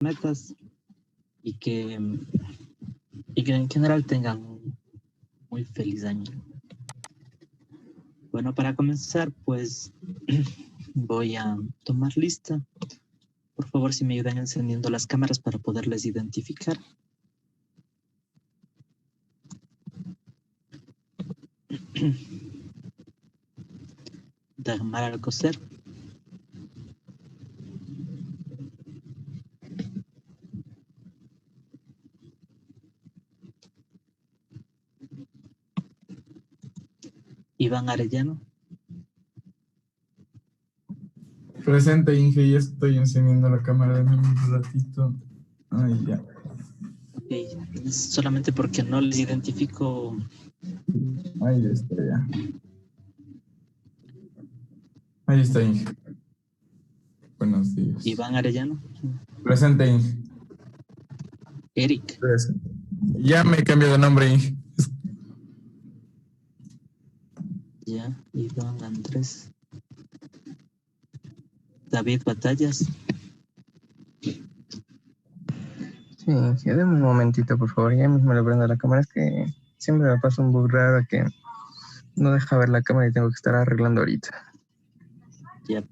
metas y que en general tengan un muy feliz año. Bueno, para comenzar, pues voy a tomar lista. Por favor, si me ayudan encendiendo las cámaras para poderles identificar. Dagmar Alcocer. Iván Arellano. Presente, Inge, ya estoy encendiendo la cámara de un ratito. Ay, ya. Okay. Solamente porque no les identifico. Ahí está, ya. Ahí está, Inge. Buenos días. Iván Arellano. Presente, Inge. Eric. Presente. Ya me cambió de nombre, Inge. Ya, Iván Andrés. David Batallas. Sí, dame un momentito, por favor. Ya mismo le prendo la cámara. Es que siempre me pasa un bug raro que no deja ver la cámara y tengo que estar arreglando ahorita. Ya.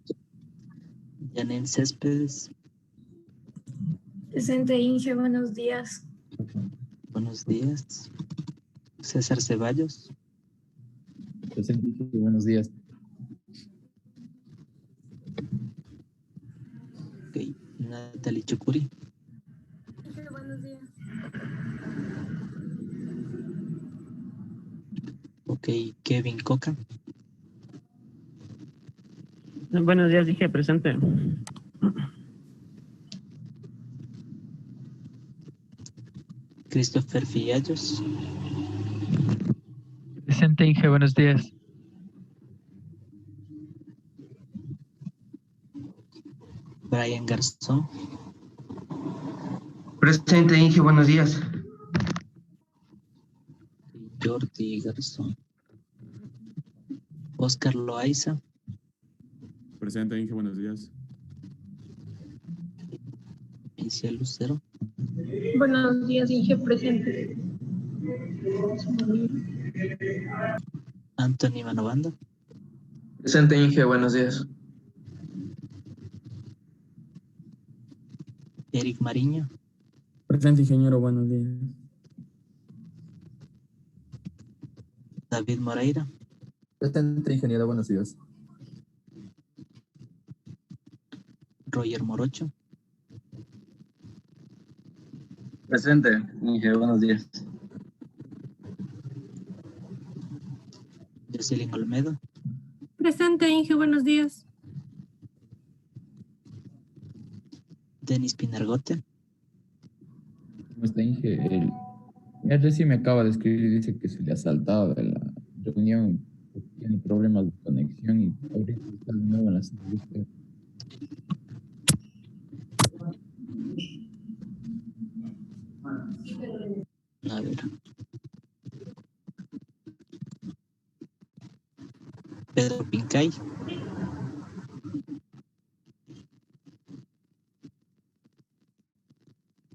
Janine Céspedes. Presente, Inge, buenos días. Buenos días. César Ceballos. Presente, Inge, buenos días. Ok. Natalie Chucuri. Buenos días. Ok. Kevin Coca. Buenos días, dije presente. Christopher Fillallos. Presente, Inge, buenos días. Brian Garzón. Presente, Inge, buenos días. Jordi Garzón. Oscar Loaiza. Presente, Inge, buenos días. Inicia Lucero. Buenos días, Inge, presente. Anthony Manovanda. Presente, Inge, buenos días. Eric Mariño. Presente, ingeniero, buenos días. David Moreira. Presente, ingeniero, buenos días. Roger Morocho. Presente, Inge, buenos días. Jocelyn Olmedo. Presente, Inge, buenos días. Denis Pinargote. ¿Cómo está, Inge? Ya recién me acaba de escribir y dice que se le ha saltado de la reunión, porque tiene problemas de conexión y ahorita está de nuevo en la sala de espera. A ver. Pedro Pincay.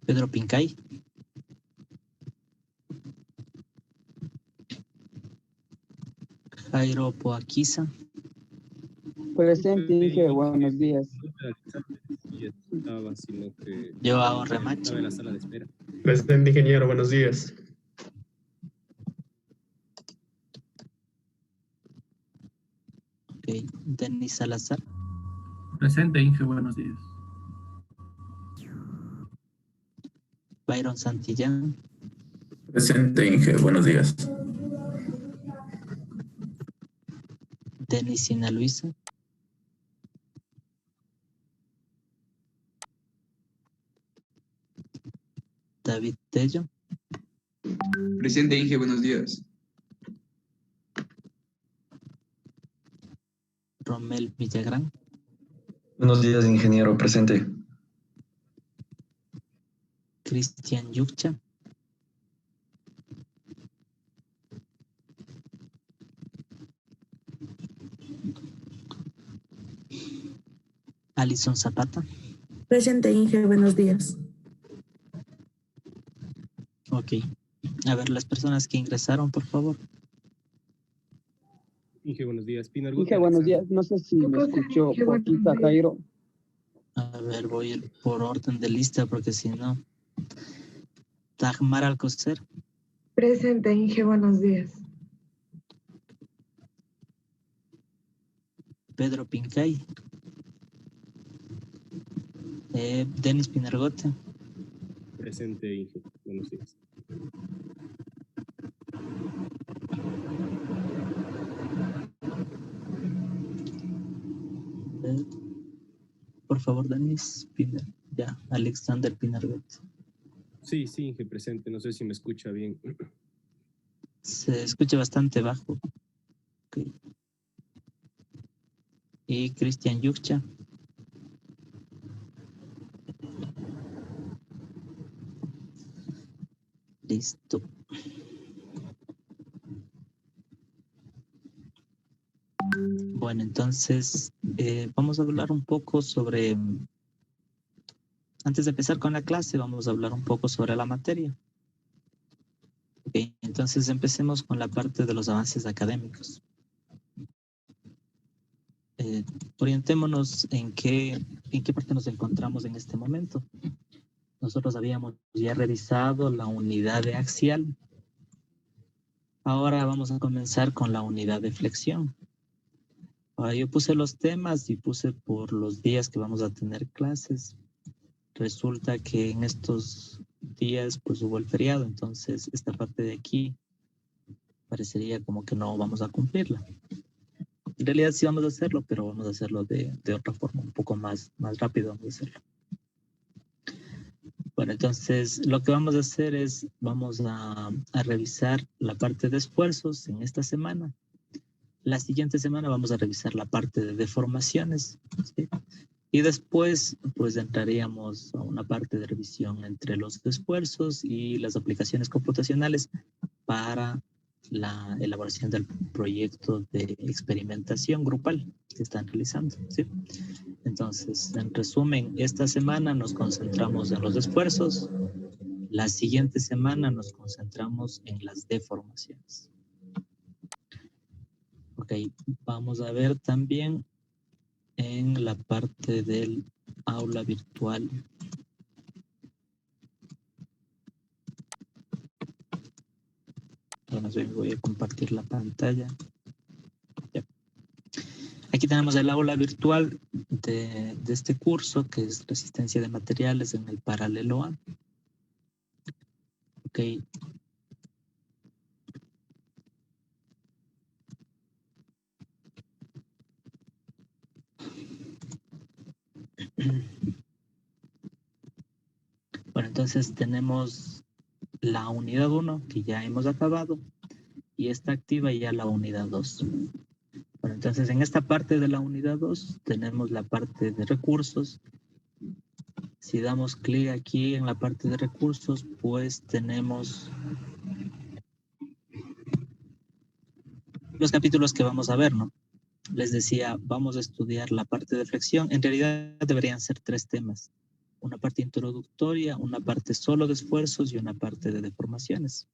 Pedro Pincay. Jairo Poaquiza. Presente, Inge, buenos días. Joao Remache. Presente, ingeniero, buenos días. Ok. Denis Salazar. Presente, Inge, buenos días. Byron Santillán. Presente, Inge, buenos días. Denis Sina Luisa. David Tello. Presente, Inge, buenos días. Romel Villagrán. Buenos días, ingeniero, presente. Cristian Yuccha. Alison Zapata. Presente, Inge, buenos días. Ok. A ver, las personas que ingresaron, por favor. Inge, buenos días. Pinar Inge, buenos días. No sé si me escuchó Joaquita Jairo. A ver, voy a ir por orden de lista porque si no. Dagmar Alcocer. Presente, Inge, buenos días. Pedro Pincay. Denis Pinargote. Presente, Inge. Buenos días. Por favor, Denis Pinar. Ya, Alexander Pinargote. Sí, Inge, presente. No sé si me escucha bien. Se escucha bastante bajo. Okay. Y Cristian Yucha. Listo. Bueno, entonces vamos a hablar un poco sobre, antes de empezar con la clase, vamos a hablar un poco sobre la materia. Okay, entonces empecemos con la parte de los avances académicos. Orientémonos en qué parte nos encontramos en este momento. Nosotros habíamos ya revisado la unidad de axial. Ahora vamos a comenzar con la unidad de flexión. Ahora yo puse los temas y puse por los días que vamos a tener clases. Resulta que en estos días pues hubo el feriado, entonces esta parte de aquí parecería como que no vamos a cumplirla. En realidad sí vamos a hacerlo, pero vamos a hacerlo de otra forma, un poco más rápido vamos a hacerlo. Bueno, entonces lo que vamos a hacer es, vamos a revisar la parte de esfuerzos en esta semana. La siguiente semana vamos a revisar la parte de deformaciones, ¿sí? Y después, pues entraríamos a una parte de revisión entre los esfuerzos y las aplicaciones computacionales para la elaboración del proyecto de experimentación grupal que están realizando, ¿sí? Entonces, en resumen, esta semana nos concentramos en los esfuerzos. La siguiente semana nos concentramos en las deformaciones. Ok, vamos a ver también en la parte del aula virtual. Bueno, voy a compartir la pantalla. Ya. Aquí tenemos el aula virtual de este curso, que es resistencia de materiales en el paralelo A. Ok. Bueno, entonces tenemos la unidad 1 que ya hemos acabado y está activa ya la unidad 2. Bueno, entonces en esta parte de la unidad 2 tenemos la parte de recursos. Si damos clic aquí en la parte de recursos, pues tenemos los capítulos que vamos a ver, ¿no? Les decía, vamos a estudiar la parte de flexión. En realidad deberían ser 3 temas. Una parte introductoria, una parte solo de esfuerzos y una parte de deformaciones.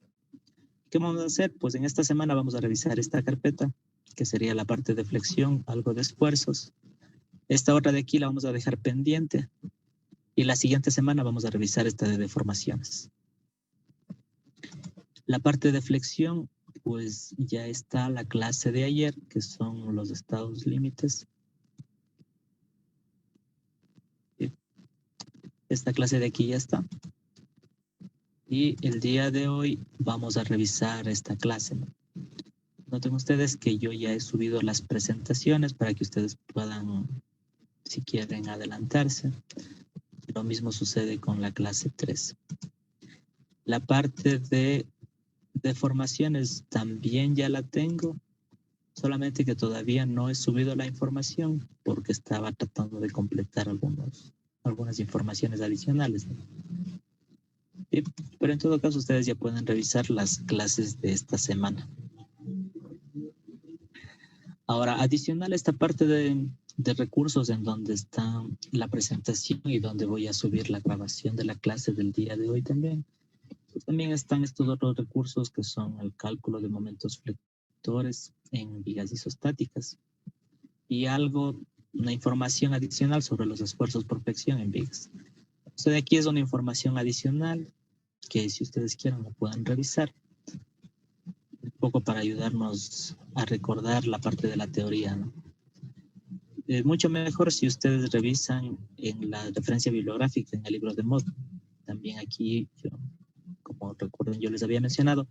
¿Qué vamos a hacer? Pues en esta semana vamos a revisar esta carpeta, que sería la parte de flexión, algo de esfuerzos. Esta otra de aquí la vamos a dejar pendiente. Y la siguiente semana vamos a revisar esta de deformaciones. La parte de flexión, pues ya está la clase de ayer, que son los estados límites. Esta clase de aquí ya está. Y el día de hoy vamos a revisar esta clase, ¿no? Noten ustedes que yo ya he subido las presentaciones para que ustedes puedan, si quieren, adelantarse. Lo mismo sucede con la clase 3. La parte de deformaciones también ya la tengo, solamente que todavía no he subido la información porque estaba tratando de completar algunas informaciones adicionales, ¿no? Sí, pero en todo caso ustedes ya pueden revisar las clases de esta semana. Ahora, adicional a esta parte de recursos en donde está la presentación y donde voy a subir la grabación de la clase del día de hoy también, Pues también están estos otros recursos que son el cálculo de momentos flectores en vigas isostáticas y una información adicional sobre los esfuerzos por flexión en vigas. Esto de aquí es una información adicional que si ustedes quieren lo puedan revisar un poco para ayudarnos a recordar la parte de la teoría, ¿no? Mucho mejor si ustedes revisan en la referencia bibliográfica en el libro de Mod. También aquí, como recuerden, yo les había mencionado,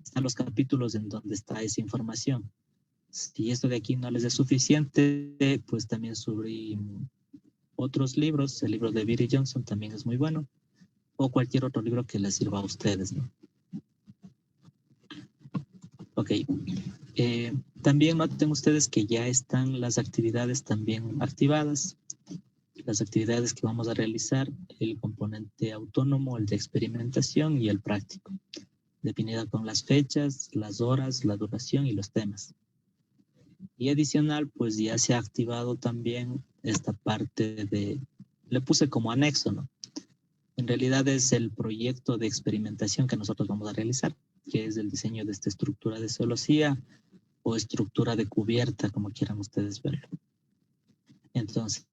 están los capítulos en donde está esa información. Si esto de aquí no les es suficiente, pues también sobre otros libros, el libro de Billy Johnson también es muy bueno, o cualquier otro libro que les sirva a ustedes, ¿no? Ok. También noten ustedes que ya están las actividades también activadas. Las actividades que vamos a realizar, el componente autónomo, el de experimentación y el práctico, definida con las fechas, las horas, la duración y los temas. Y adicional, pues ya se ha activado también esta parte le puse como anexo, ¿no? En realidad es el proyecto de experimentación que nosotros vamos a realizar, que es el diseño de esta estructura de celosía o estructura de cubierta, como quieran ustedes verlo. Entonces,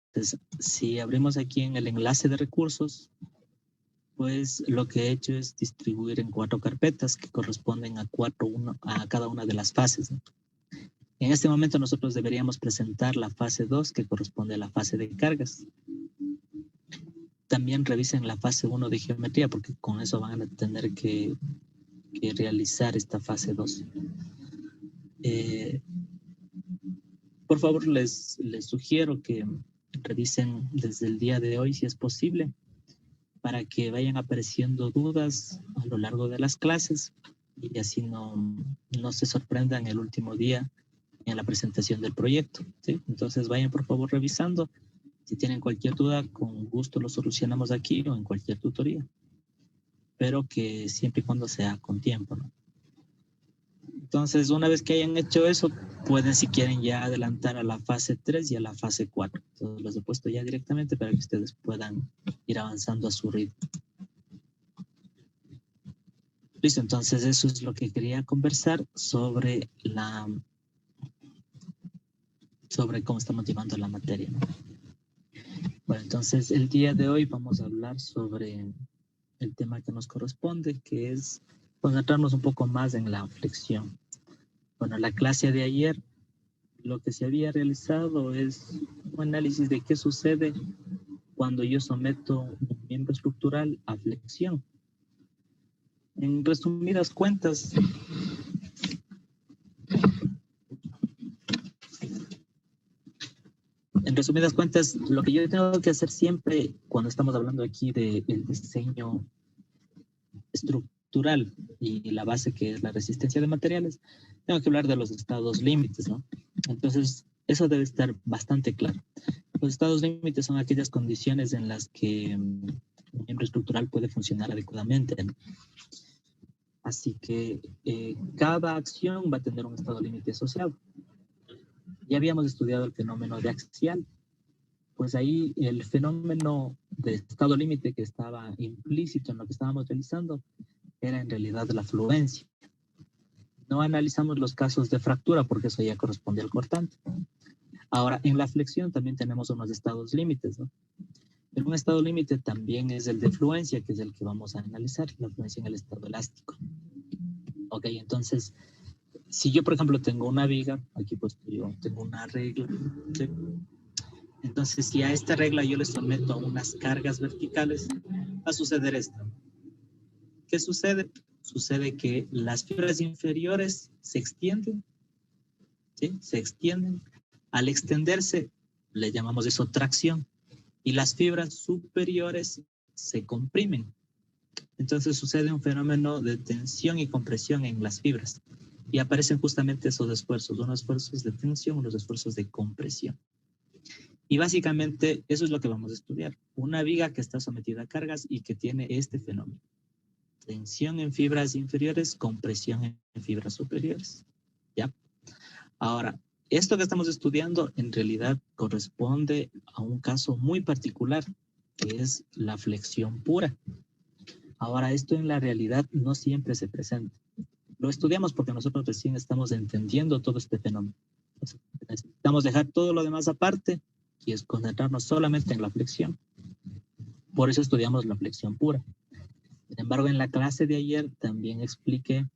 si abrimos aquí en el enlace de recursos, pues lo que he hecho es distribuir en 4 carpetas que corresponden a cada una de las fases, ¿no? En este momento nosotros deberíamos presentar la fase 2 que corresponde a la fase de cargas. También revisen la fase 1 de geometría porque con eso van a tener que realizar esta fase 2. Por favor, les sugiero que revisen desde el día de hoy si es posible para que vayan apareciendo dudas a lo largo de las clases y así no se sorprendan el último día en la presentación del proyecto, ¿sí? Entonces vayan por favor revisando. Si tienen cualquier duda, con gusto lo solucionamos aquí o en cualquier tutoría. Pero que siempre y cuando sea con tiempo, ¿no? Entonces, una vez que hayan hecho eso, pueden, si quieren, ya adelantar a la fase 3 y a la fase 4. Entonces, los he puesto ya directamente para que ustedes puedan ir avanzando a su ritmo. Listo, entonces eso es lo que quería conversar sobre cómo estamos llevando la materia, ¿no? Bueno, entonces el día de hoy vamos a hablar sobre el tema que nos corresponde, que es concentrarnos un poco más en la flexión. Bueno, la clase de ayer, lo que se había realizado es un análisis de qué sucede cuando yo someto un miembro estructural a flexión. En resumidas cuentas, lo que yo tengo que hacer siempre cuando estamos hablando aquí del diseño estructural y la base que es la resistencia de materiales, tengo que hablar de los estados límites, ¿no? Entonces, eso debe estar bastante claro. Los estados límites son aquellas condiciones en las que un miembro estructural puede funcionar adecuadamente, ¿no? Así que cada acción va a tener un estado límite asociado. Ya habíamos estudiado el fenómeno de axial. Pues ahí el fenómeno de estado límite que estaba implícito en lo que estábamos realizando era en realidad la fluencia. No analizamos los casos de fractura porque eso ya corresponde al cortante. Ahora, en la flexión también tenemos unos estados límites, ¿no? Pero un estado límite también es el de fluencia, que es el que vamos a analizar, la fluencia en el estado elástico. Ok, entonces, si yo, por ejemplo, tengo una viga, aquí pues yo tengo una regla, ¿sí? Entonces, si a esta regla yo le someto a unas cargas verticales, va a suceder esto. ¿Qué sucede? Sucede que las fibras inferiores se extienden, ¿sí? Se extienden. Al extenderse, le llamamos eso tracción. Y las fibras superiores se comprimen. Entonces sucede un fenómeno de tensión y compresión en las fibras. Y aparecen justamente esos esfuerzos, unos esfuerzos de tensión, unos esfuerzos de compresión. Y básicamente eso es lo que vamos a estudiar. Una viga que está sometida a cargas y que tiene este fenómeno. Tensión en fibras inferiores, compresión en fibras superiores. ¿Ya? Ahora, esto que estamos estudiando en realidad corresponde a un caso muy particular, que es la flexión pura. Ahora, esto en la realidad no siempre se presenta. Lo estudiamos porque nosotros recién estamos entendiendo todo este fenómeno. Entonces, necesitamos dejar todo lo demás aparte y es concentrarnos solamente en la flexión. Por eso estudiamos la flexión pura. Sin embargo, en la clase de ayer también expliqué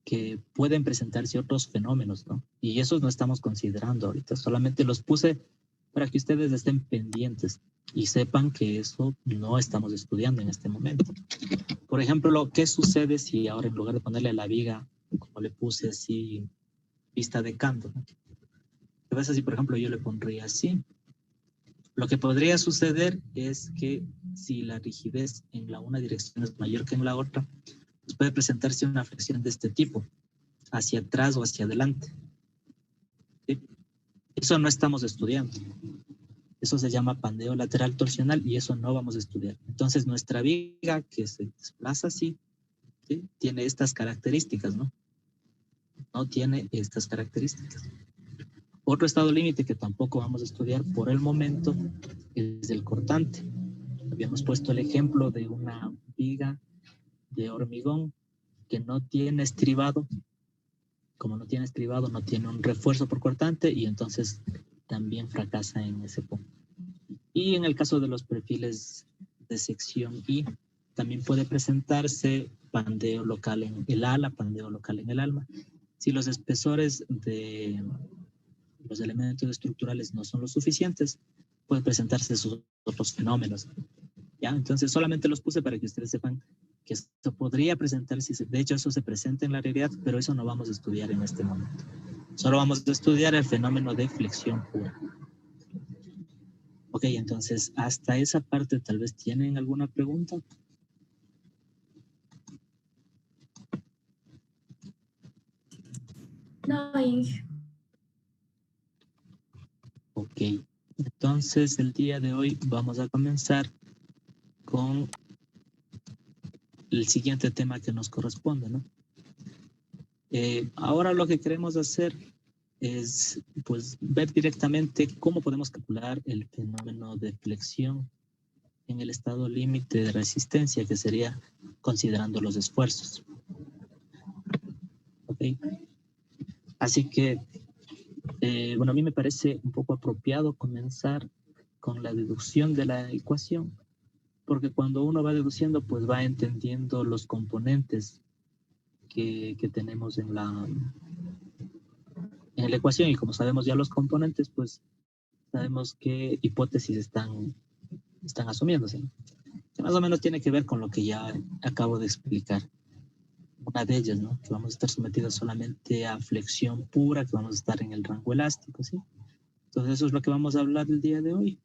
que pueden presentarse otros fenómenos, ¿no? Y esos no estamos considerando ahorita, solamente los puse para que ustedes estén pendientes y sepan que eso no estamos estudiando en este momento. Por ejemplo, ¿qué sucede si ahora en lugar de ponerle la viga, como le puse así, pista de canto, ¿no? ¿Qué pasa si, por ejemplo, yo le pondría así? Lo que podría suceder es que si la rigidez en la una dirección es mayor que en la otra, pues puede presentarse una flexión de este tipo, hacia atrás o hacia adelante. ¿Sí? Eso no estamos estudiando. Eso se llama pandeo lateral torsional y eso no vamos a estudiar. Entonces, nuestra viga que se desplaza así, ¿sí? Tiene estas características, ¿no? No tiene estas características. Otro estado límite que tampoco vamos a estudiar por el momento es el cortante. Habíamos puesto el ejemplo de una viga de hormigón que no tiene estribado. Como no tiene estribado, no tiene un refuerzo por cortante y entonces también fracasa en ese punto. Y en el caso de los perfiles de sección I, también puede presentarse pandeo local en el ala, pandeo local en el alma. Si los espesores de los elementos estructurales no son lo suficientes, pueden presentarse esos otros fenómenos. ¿Ya? Entonces solamente los puse para que ustedes sepan que esto podría presentarse, de hecho eso se presenta en la realidad, pero eso no vamos a estudiar en este momento. Solo vamos a estudiar el fenómeno de flexión pura. Ok, entonces hasta esa parte tal vez tienen alguna pregunta. No, Inge. Ok, entonces el día de hoy vamos a comenzar con el siguiente tema que nos corresponde, ¿no? Ahora lo que queremos hacer es pues ver directamente cómo podemos calcular el fenómeno de flexión en el estado límite de resistencia, que sería considerando los esfuerzos. Ok. Así que, bueno, a mí me parece un poco apropiado comenzar con la deducción de la ecuación, porque cuando uno va deduciendo, pues va entendiendo los componentes que tenemos en la ecuación, y como sabemos ya los componentes, pues sabemos qué hipótesis están asumiéndose, ¿no? Que más o menos tiene que ver con lo que ya acabo de explicar. Una de ellas, ¿no? Que vamos a estar sometidos solamente a flexión pura, que vamos a estar en el rango elástico, ¿sí? Entonces eso es lo que vamos a hablar el día de hoy.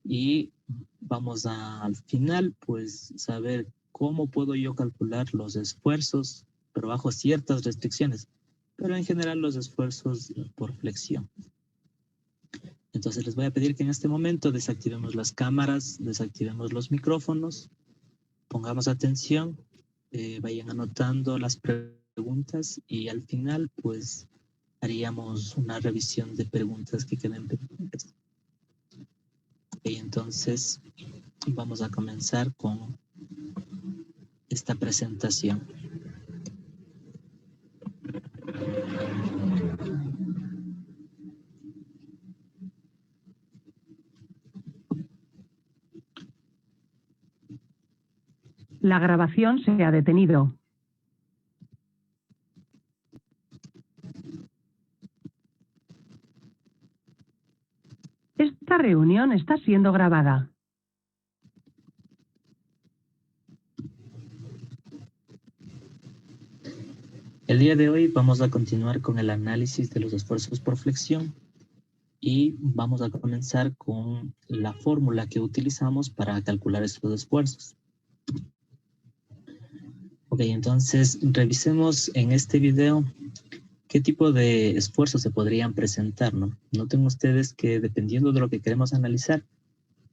Y vamos al final, pues, saber cómo puedo yo calcular los esfuerzos, pero bajo ciertas restricciones. Pero en general los esfuerzos por flexión. Entonces les voy a pedir que en este momento desactivemos las cámaras, desactivemos los micrófonos, pongamos atención, vayan anotando las preguntas y al final pues haríamos una revisión de preguntas que queden pendientes. Y entonces vamos a comenzar con esta presentación. La grabación se ha detenido. Esta reunión está siendo grabada. El día de hoy vamos a continuar con el análisis de los esfuerzos por flexión y vamos a comenzar con la fórmula que utilizamos para calcular estos esfuerzos. Ok, entonces revisemos en este video qué tipo de esfuerzos se podrían presentar, ¿no? Noten ustedes que dependiendo de lo que queremos analizar,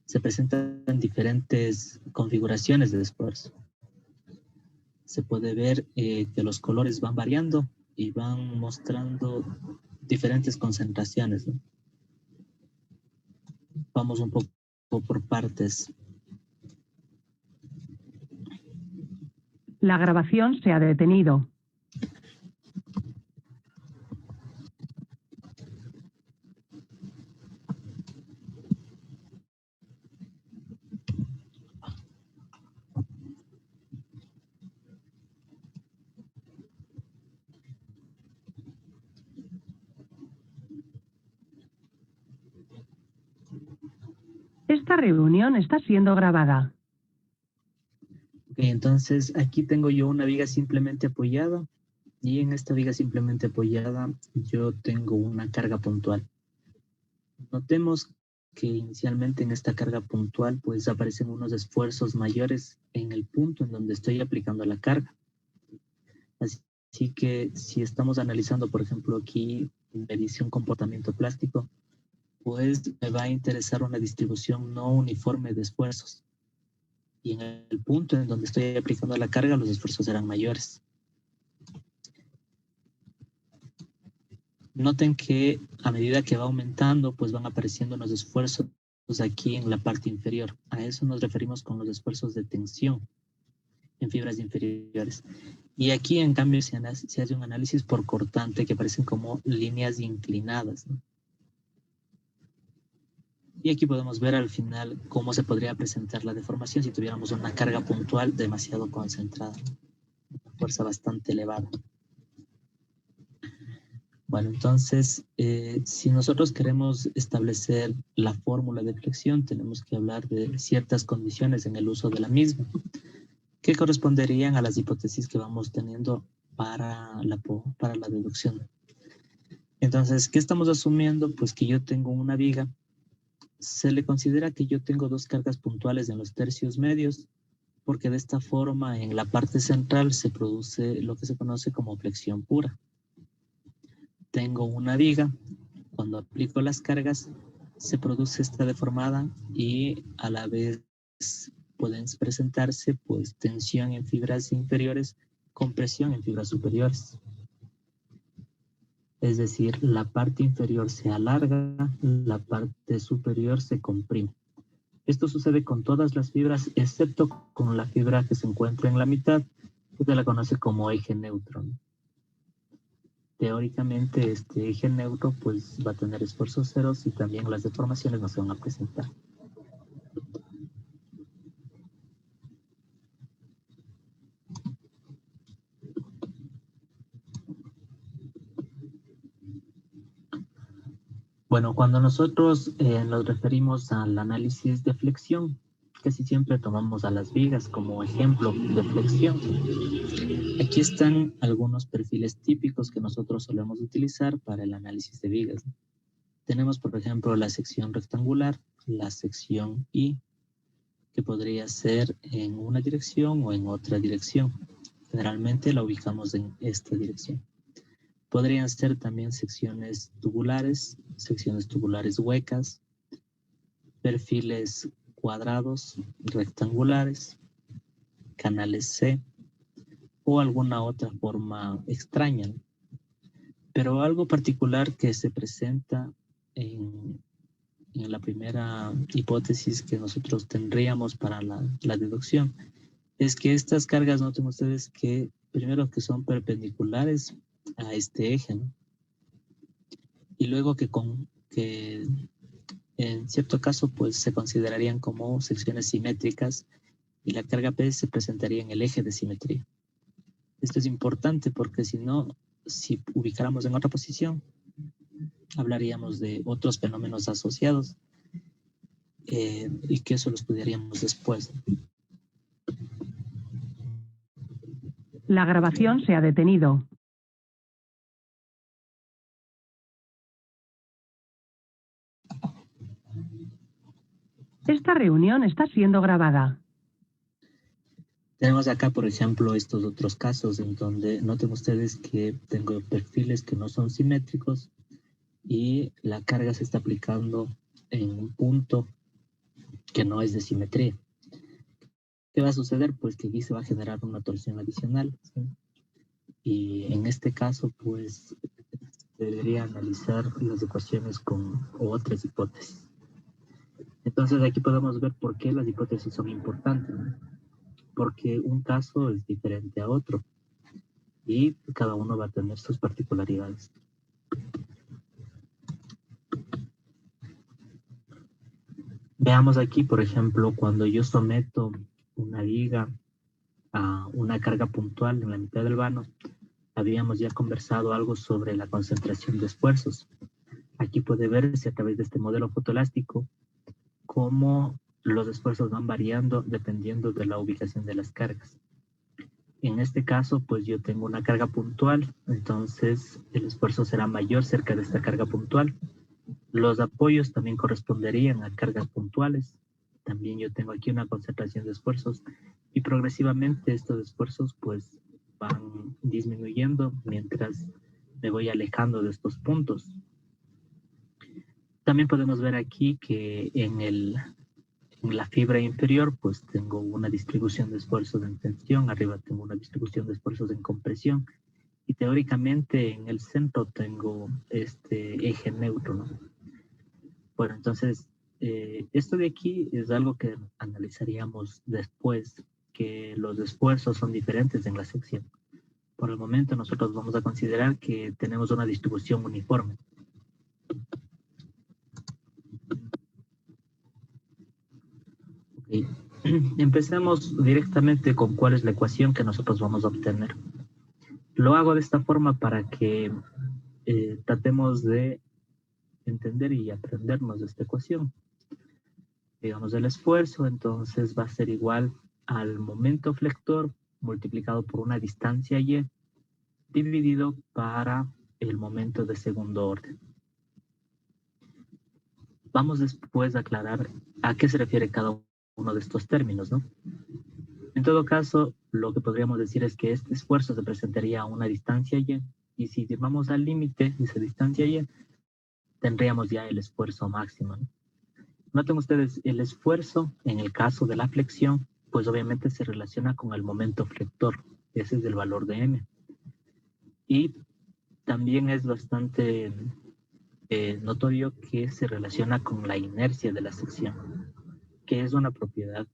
se presentan diferentes configuraciones de esfuerzo. Se puede ver que los colores van variando y van mostrando diferentes concentraciones, ¿no? Vamos un poco por partes. La grabación se ha detenido. Esta reunión está siendo grabada. Ok, entonces aquí tengo yo una viga simplemente apoyada y en esta viga simplemente apoyada yo tengo una carga puntual. Notemos que inicialmente en esta carga puntual pues aparecen unos esfuerzos mayores en el punto en donde estoy aplicando la carga. Así que si estamos analizando, por ejemplo, aquí medición comportamiento plástico, pues me va a interesar una distribución no uniforme de esfuerzos. Y en el punto en donde estoy aplicando la carga, los esfuerzos serán mayores. Noten que a medida que va aumentando, pues van apareciendo los esfuerzos aquí en la parte inferior. A eso nos referimos con los esfuerzos de tensión en fibras inferiores. Y aquí, en cambio, se hace un análisis por cortante que aparecen como líneas inclinadas, ¿no? Y aquí podemos ver al final cómo se podría presentar la deformación si tuviéramos una carga puntual demasiado concentrada, una fuerza bastante elevada. Bueno, entonces, si nosotros queremos establecer la fórmula de flexión, tenemos que hablar de ciertas condiciones en el uso de la misma, que corresponderían a las hipótesis que vamos teniendo para la deducción. Entonces, ¿qué estamos asumiendo? Pues que yo tengo una viga. Se le considera que yo tengo dos cargas puntuales en los tercios medios, porque de esta forma en la parte central se produce lo que se conoce como flexión pura. Tengo una viga, cuando aplico las cargas se produce esta deformada y a la vez pueden presentarse pues tensión en fibras inferiores, compresión en fibras superiores. Es decir, la parte inferior se alarga, la parte superior se comprime. Esto sucede con todas las fibras, excepto con la fibra que se encuentra en la mitad, que se la conoce como eje neutro, ¿no? Teóricamente, este eje neutro pues va a tener esfuerzos ceros y también las deformaciones no se van a presentar. Bueno, cuando nosotros nos referimos al análisis de flexión, casi siempre tomamos a las vigas como ejemplo de flexión. Aquí están algunos perfiles típicos que nosotros solemos utilizar para el análisis de vigas. Tenemos, por ejemplo, la sección rectangular, la sección I, que podría ser en una dirección o en otra dirección. Generalmente la ubicamos en esta dirección. Podrían ser también secciones tubulares huecas, perfiles cuadrados, rectangulares, canales C o alguna otra forma extraña. Pero algo particular que se presenta en la primera hipótesis que nosotros tendríamos para la deducción es que estas cargas, noten ustedes que primero que son perpendiculares a este eje, ¿no? Y luego que en cierto caso pues se considerarían como secciones simétricas y la carga P se presentaría en el eje de simetría. Esto es importante porque si no, si ubicáramos en otra posición, hablaríamos de otros fenómenos asociados y que eso lo estudiaríamos después. La grabación se ha detenido. Esta reunión está siendo grabada. Tenemos acá, por ejemplo, estos otros casos en donde noten ustedes que tengo perfiles que no son simétricos y la carga se está aplicando en un punto que no es de simetría. ¿Qué va a suceder? Pues que aquí se va a generar una torsión adicional, ¿sí? Y en este caso, pues, se debería analizar las ecuaciones con otras hipótesis. Entonces aquí podemos ver por qué las hipótesis son importantes, ¿no? porque un caso es diferente a otro y cada uno va a tener sus particularidades. Veamos aquí, por ejemplo, cuando yo someto una viga a una carga puntual en la mitad del vano, habíamos ya conversado algo sobre la concentración de esfuerzos. Aquí puede verse a través de este modelo fotoelástico cómo los esfuerzos van variando dependiendo de la ubicación de las cargas. En este caso, pues yo tengo una carga puntual, entonces el esfuerzo será mayor cerca de esta carga puntual. Los apoyos también corresponderían a cargas puntuales. También yo tengo aquí una concentración de esfuerzos y progresivamente estos esfuerzos pues van disminuyendo mientras me voy alejando de estos puntos. También podemos ver aquí que en la fibra inferior pues tengo una distribución de esfuerzos en tensión, arriba tengo una distribución de esfuerzos en compresión y teóricamente en el centro tengo este eje neutro, ¿no? Bueno, entonces esto de aquí es algo que analizaríamos después, que los esfuerzos son diferentes en la sección. Por el momento nosotros vamos a considerar que tenemos una distribución uniforme. Okay. Empecemos directamente con cuál es la ecuación que nosotros vamos a obtener. Lo hago de esta forma para que tratemos de entender y aprendernos de esta ecuación. Digamos, el esfuerzo entonces va a ser igual al momento flector multiplicado por una distancia y dividido para el momento de segundo orden. Vamos después a aclarar a qué se refiere cada uno de estos términos, ¿no? En todo caso, lo que podríamos decir es que este esfuerzo se presentaría a una distancia y si llevamos al límite de esa distancia tendríamos ya el esfuerzo máximo, ¿no? Noten ustedes, el esfuerzo en el caso de la flexión, pues obviamente se relaciona con el momento flector. Ese es el valor de M. Y también es bastante notorio que se relaciona con la inercia de la sección, que es una propiedad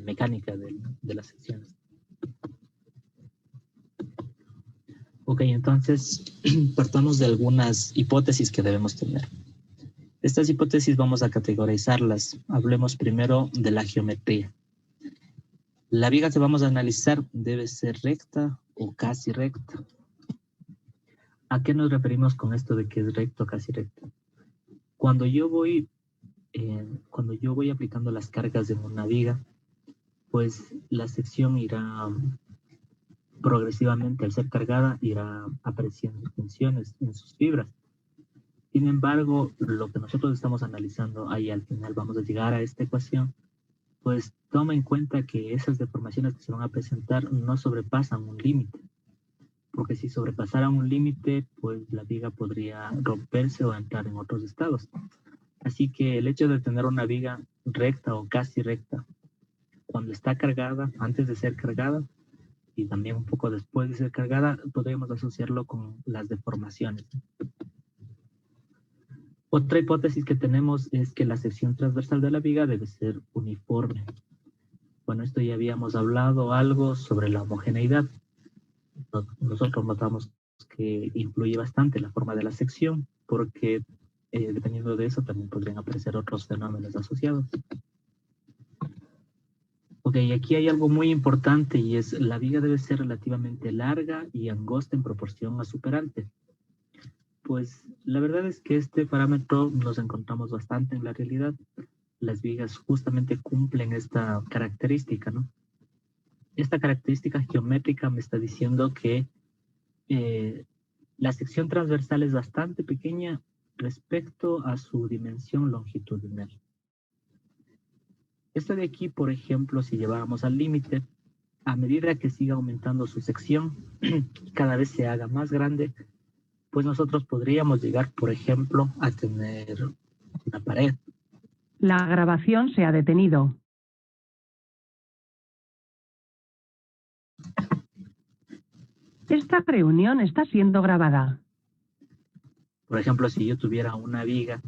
mecánica de las secciones. Ok, entonces partamos de algunas hipótesis que debemos tener. Estas hipótesis vamos a categorizarlas. Hablemos primero de la geometría. La viga que vamos a analizar debe ser recta o casi recta. ¿A qué nos referimos con esto de que es recto o casi recto? Cuando yo voy aplicando las cargas en una viga, pues la sección irá progresivamente, al ser cargada, irá apareciendo tensiones en sus fibras. Sin embargo, lo que nosotros estamos analizando, ahí al final vamos a llegar a esta ecuación, pues toma en cuenta que esas deformaciones que se van a presentar no sobrepasan un límite. Porque si sobrepasaran un límite, pues la viga podría romperse o entrar en otros estados. Así que el hecho de tener una viga recta o casi recta, cuando está cargada, antes de ser cargada, y también un poco después de ser cargada, podríamos asociarlo con las deformaciones. Otra hipótesis que tenemos es que la sección transversal de la viga debe ser uniforme. Bueno, esto ya habíamos hablado algo sobre la homogeneidad. Nosotros notamos que influye bastante la forma de la sección, porque dependiendo de eso también podrían aparecer otros fenómenos asociados. Ok, aquí hay algo muy importante y es la viga debe ser relativamente larga y angosta en proporción a su perante. Pues la verdad es que este parámetro nos encontramos bastante en la realidad. Las vigas justamente cumplen esta característica, ¿no? Esta característica geométrica me está diciendo que la sección transversal es bastante pequeña respecto a su dimensión longitudinal. Esto de aquí, por ejemplo, si lleváramos al límite, a medida que siga aumentando su sección y cada vez se haga más grande, pues nosotros podríamos llegar, por ejemplo, a tener una pared. La grabación se ha detenido. Esta reunión está siendo grabada. Por ejemplo, si yo tuviera una viga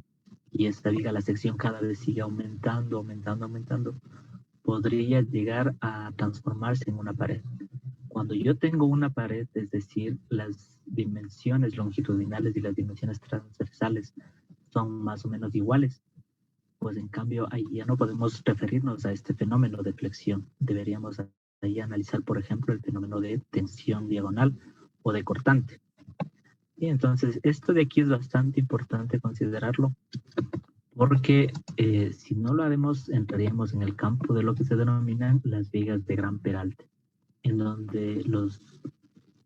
y esta viga, la sección cada vez sigue aumentando, podría llegar a transformarse en una pared. Cuando yo tengo una pared, es decir, las dimensiones longitudinales y las dimensiones transversales son más o menos iguales, pues en cambio ahí ya no podemos referirnos a este fenómeno de flexión. Deberíamos ahí analizar, por ejemplo, el fenómeno de tensión diagonal o de cortante. Y entonces esto de aquí es bastante importante considerarlo, porque si no lo haremos, entraríamos en el campo de lo que se denominan las vigas de gran peralte, en donde los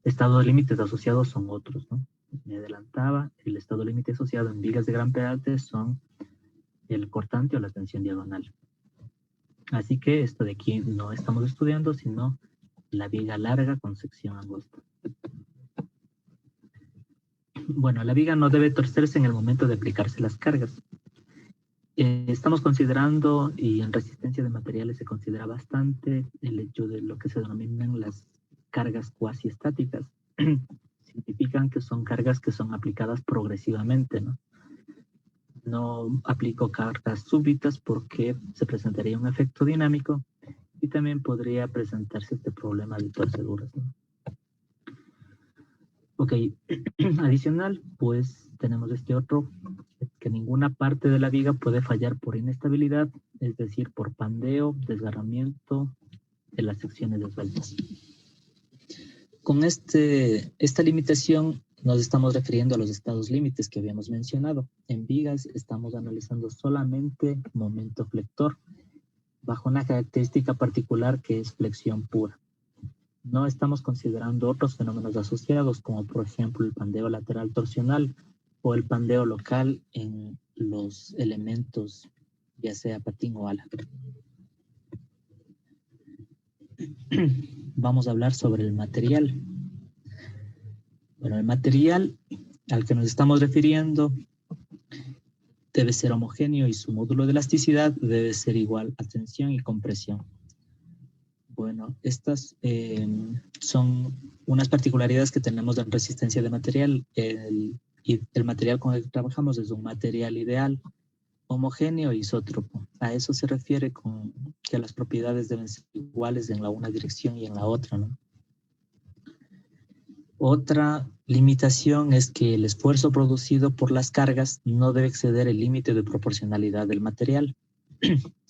estados límites asociados son otros, ¿no? Me adelantaba, el estado límite asociado en vigas de gran peralte son el cortante o la tensión diagonal. Así que esto de aquí no estamos estudiando, sino la viga larga con sección angosta. Bueno, la viga no debe torcerse en el momento de aplicarse las cargas. Estamos considerando, y en resistencia de materiales se considera bastante, el hecho de lo que se denominan las cargas cuasi estáticas. Significan que son cargas que son aplicadas progresivamente, ¿no? No aplico cargas súbitas porque se presentaría un efecto dinámico y también podría presentarse este problema de torceduras, ¿no? Ok, adicional, pues tenemos este otro, que ninguna parte de la viga puede fallar por inestabilidad, es decir, por pandeo, desgarramiento de las secciones desvueltas. Con esta limitación nos estamos refiriendo a los estados límites que habíamos mencionado. En vigas estamos analizando solamente momento flector, bajo una característica particular que es flexión pura. No estamos considerando otros fenómenos asociados, como por ejemplo el pandeo lateral torsional o el pandeo local en los elementos, ya sea patín o ala. Vamos a hablar sobre el material. Bueno, el material al que nos estamos refiriendo debe ser homogéneo y su módulo de elasticidad debe ser igual a tensión y compresión. Bueno, estas son unas particularidades que tenemos en resistencia de material. El material con el que trabajamos es un material ideal, homogéneo e isótropo. A eso se refiere con que las propiedades deben ser iguales en la una dirección y en la otra, ¿no? Otra limitación es que el esfuerzo producido por las cargas no debe exceder el límite de proporcionalidad del material.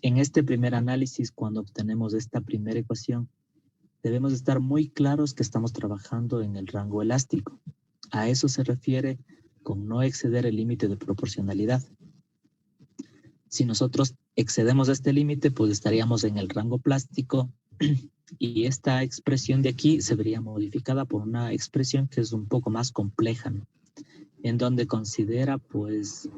En este primer análisis, cuando obtenemos esta primera ecuación, debemos estar muy claros que estamos trabajando en el rango elástico. A eso se refiere con no exceder el límite de proporcionalidad. Si nosotros excedemos este límite, pues estaríamos en el rango plástico y esta expresión de aquí se vería modificada por una expresión que es un poco más compleja, ¿no? En donde considera, pues,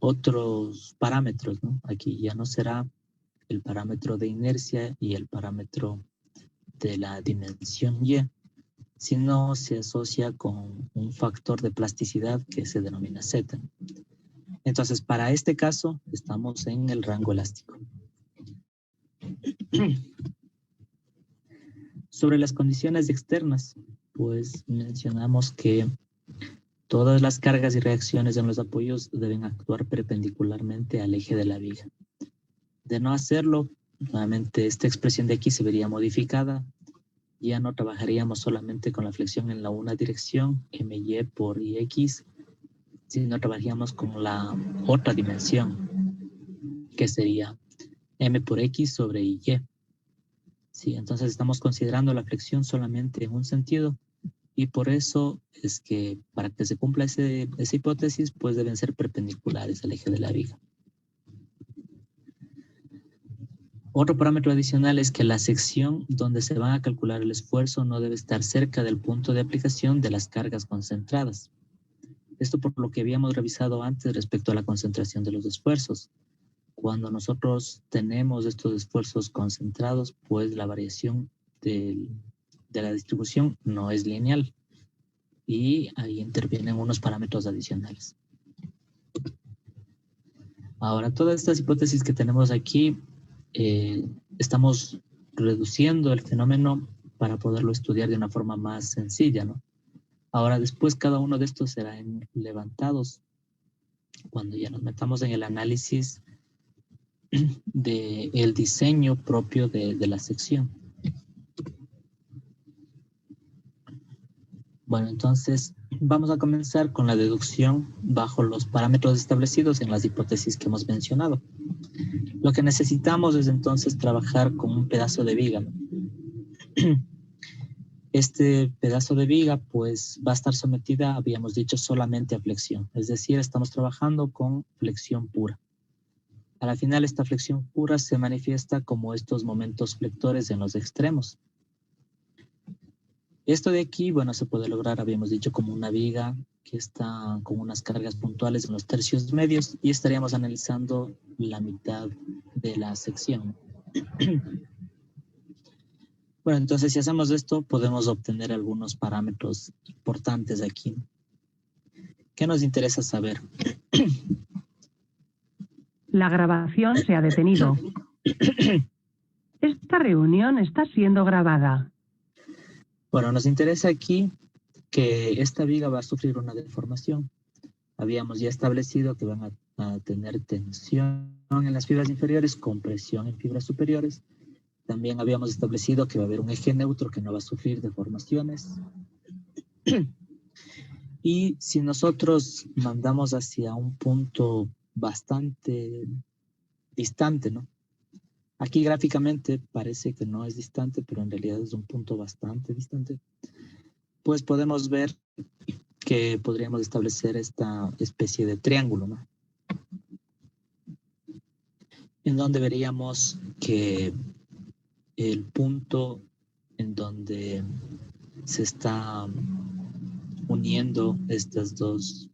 otros parámetros, ¿no? Aquí ya no será el parámetro de inercia y el parámetro de la dimensión Y, sino se asocia con un factor de plasticidad que se denomina Z. Entonces, para este caso, estamos en el rango elástico. Sobre las condiciones externas, pues mencionamos que todas las cargas y reacciones en los apoyos deben actuar perpendicularmente al eje de la viga. De no hacerlo, nuevamente esta expresión de aquí se vería modificada. Ya no trabajaríamos solamente con la flexión en la una dirección, MY por IX, sino trabajaríamos con la otra dimensión, que sería M por X sobre Y. Sí, entonces estamos considerando la flexión solamente en un sentido, y por eso es que para que se cumpla esa hipótesis, pues deben ser perpendiculares al eje de la viga. Otro parámetro adicional es que la sección donde se va a calcular el esfuerzo no debe estar cerca del punto de aplicación de las cargas concentradas. Esto por lo que habíamos revisado antes respecto a la concentración de los esfuerzos. Cuando nosotros tenemos estos esfuerzos concentrados, pues la variación de la distribución no es lineal y ahí intervienen unos parámetros adicionales. Ahora, todas estas hipótesis que tenemos aquí, estamos reduciendo el fenómeno para poderlo estudiar de una forma más sencilla, ¿no? Ahora, después cada uno de estos serán levantados cuando ya nos metamos en el análisis del diseño propio de la sección. Bueno, entonces vamos a comenzar con la deducción bajo los parámetros establecidos en las hipótesis que hemos mencionado. Lo que necesitamos es entonces trabajar con un pedazo de viga, ¿no? Este pedazo de viga pues va a estar sometida, habíamos dicho, solamente a flexión. Es decir, estamos trabajando con flexión pura. A la final esta flexión pura se manifiesta como estos momentos flectores en los extremos. Esto de aquí, bueno, se puede lograr, habíamos dicho, como una viga que está con unas cargas puntuales en los tercios medios y estaríamos analizando la mitad de la sección. Bueno, entonces si hacemos esto, podemos obtener algunos parámetros importantes aquí. ¿Qué nos interesa saber? La grabación se ha detenido. Esta reunión está siendo grabada. Bueno, nos interesa aquí que esta viga va a sufrir una deformación. Habíamos ya establecido que van a tener tensión en las fibras inferiores, compresión en fibras superiores. También habíamos establecido que va a haber un eje neutro que no va a sufrir deformaciones. Y si nosotros mandamos hacia un punto bastante distante, ¿no? Aquí gráficamente parece que no es distante, pero en realidad es un punto bastante distante. Pues podemos ver que podríamos establecer esta especie de triángulo, ¿no? En donde veríamos que el punto en donde se está uniendo estas dos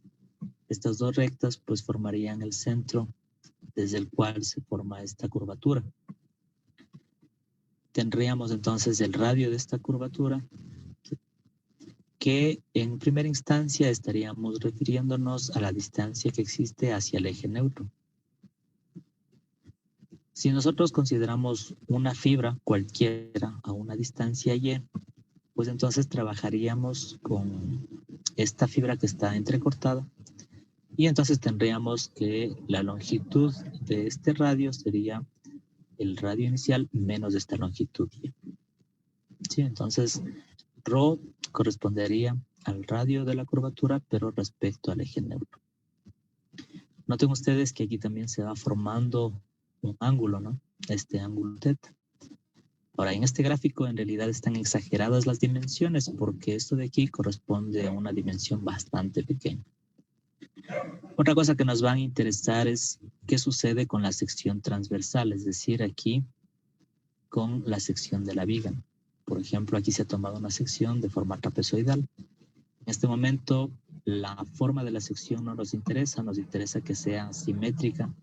rectas, pues formarían el centro desde el cual se forma esta curvatura. Tendríamos entonces el radio de esta curvatura, que en primera instancia estaríamos refiriéndonos a la distancia que existe hacia el eje neutro. Si nosotros consideramos una fibra cualquiera a una distancia y, pues entonces trabajaríamos con esta fibra que está entrecortada y entonces tendríamos que la longitud de este radio sería el radio inicial menos esta longitud y. Sí, entonces ρ correspondería al radio de la curvatura, pero respecto al eje neutro. Noten ustedes que aquí también se va formando un ángulo, ¿no? Este ángulo θ. Ahora, en este gráfico en realidad están exageradas las dimensiones porque esto de aquí corresponde a una dimensión bastante pequeña. Otra cosa que nos va a interesar es qué sucede con la sección transversal, es decir, aquí con la sección de la viga. Por ejemplo, aquí se ha tomado una sección de forma trapezoidal. En este momento, la forma de la sección no nos interesa que sea simétrica,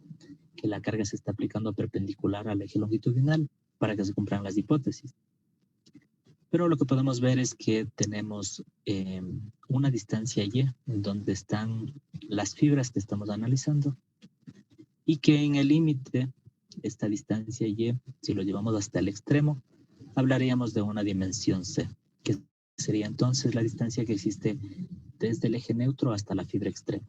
que la carga se está aplicando perpendicular al eje longitudinal para que se cumplan las hipótesis. Pero lo que podemos ver es que tenemos una distancia y en donde están las fibras que estamos analizando y que en el límite, esta distancia y, si lo llevamos hasta el extremo, hablaríamos de una dimensión c, que sería entonces la distancia que existe desde el eje neutro hasta la fibra extrema.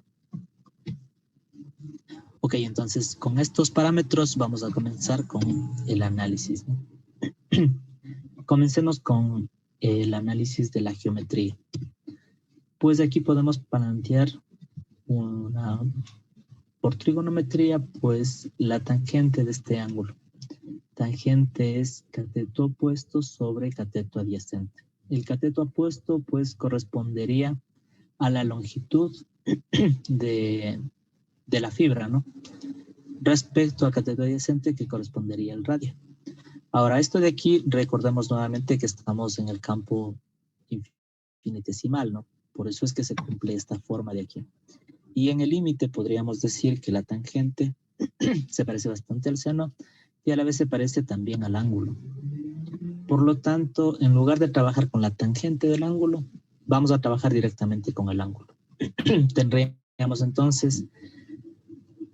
Ok, entonces con estos parámetros vamos a comenzar con el análisis, ¿no? Comencemos con el análisis de la geometría. Pues aquí podemos plantear por trigonometría, pues la tangente de este ángulo. Tangente es cateto opuesto sobre cateto adyacente. El cateto opuesto pues correspondería a la longitud de la fibra, ¿no? Respecto al cateto adyacente que correspondería al radio. Ahora, esto de aquí, recordemos nuevamente que estamos en el campo infinitesimal, ¿no? Por eso es que se cumple esta forma de aquí. Y en el límite podríamos decir que la tangente se parece bastante al seno y a la vez se parece también al ángulo. Por lo tanto, en lugar de trabajar con la tangente del ángulo, vamos a trabajar directamente con el ángulo. Tendríamos entonces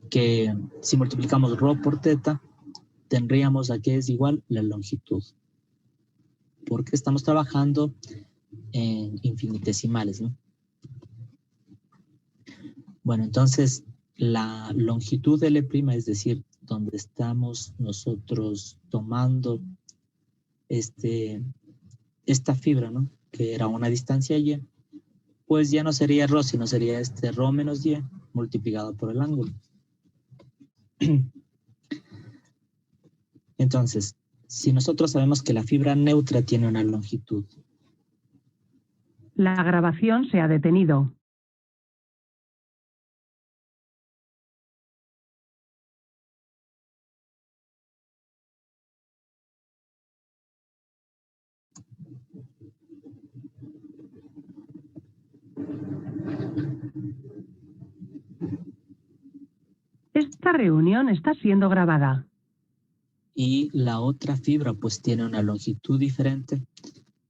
que si multiplicamos ρ por θ, tendríamos a que es igual la longitud. Porque estamos trabajando en infinitesimales, ¿no? Bueno, entonces la longitud de L', es decir, donde estamos nosotros tomando esta fibra, ¿no? Que era una distancia y, pues ya no sería ρ, sino sería ρ menos y multiplicado por el ángulo. Entonces, si nosotros sabemos que la fibra neutra tiene una longitud. La grabación se ha detenido. Esta reunión está siendo grabada. Y la otra fibra pues tiene una longitud diferente.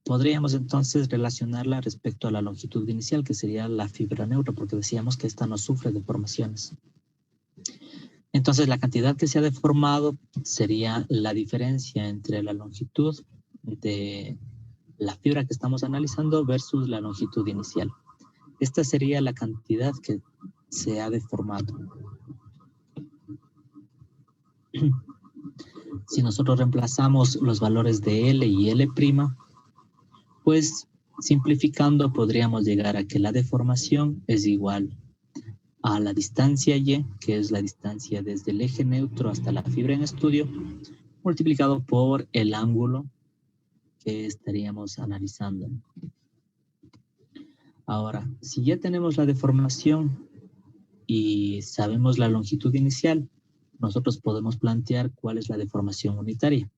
Podríamos entonces relacionarla respecto a la longitud inicial, que sería la fibra neutra, porque decíamos que esta no sufre deformaciones. Entonces la cantidad que se ha deformado sería la diferencia entre la longitud de la fibra que estamos analizando versus la longitud inicial. Esta sería la cantidad que se ha deformado. Si nosotros reemplazamos los valores de L y L', pues simplificando podríamos llegar a que la deformación es igual a la distancia Y, que es la distancia desde el eje neutro hasta la fibra en estudio, multiplicado por el ángulo que estaríamos analizando. Ahora, si ya tenemos la deformación y sabemos la longitud inicial, nosotros podemos plantear cuál es la deformación unitaria.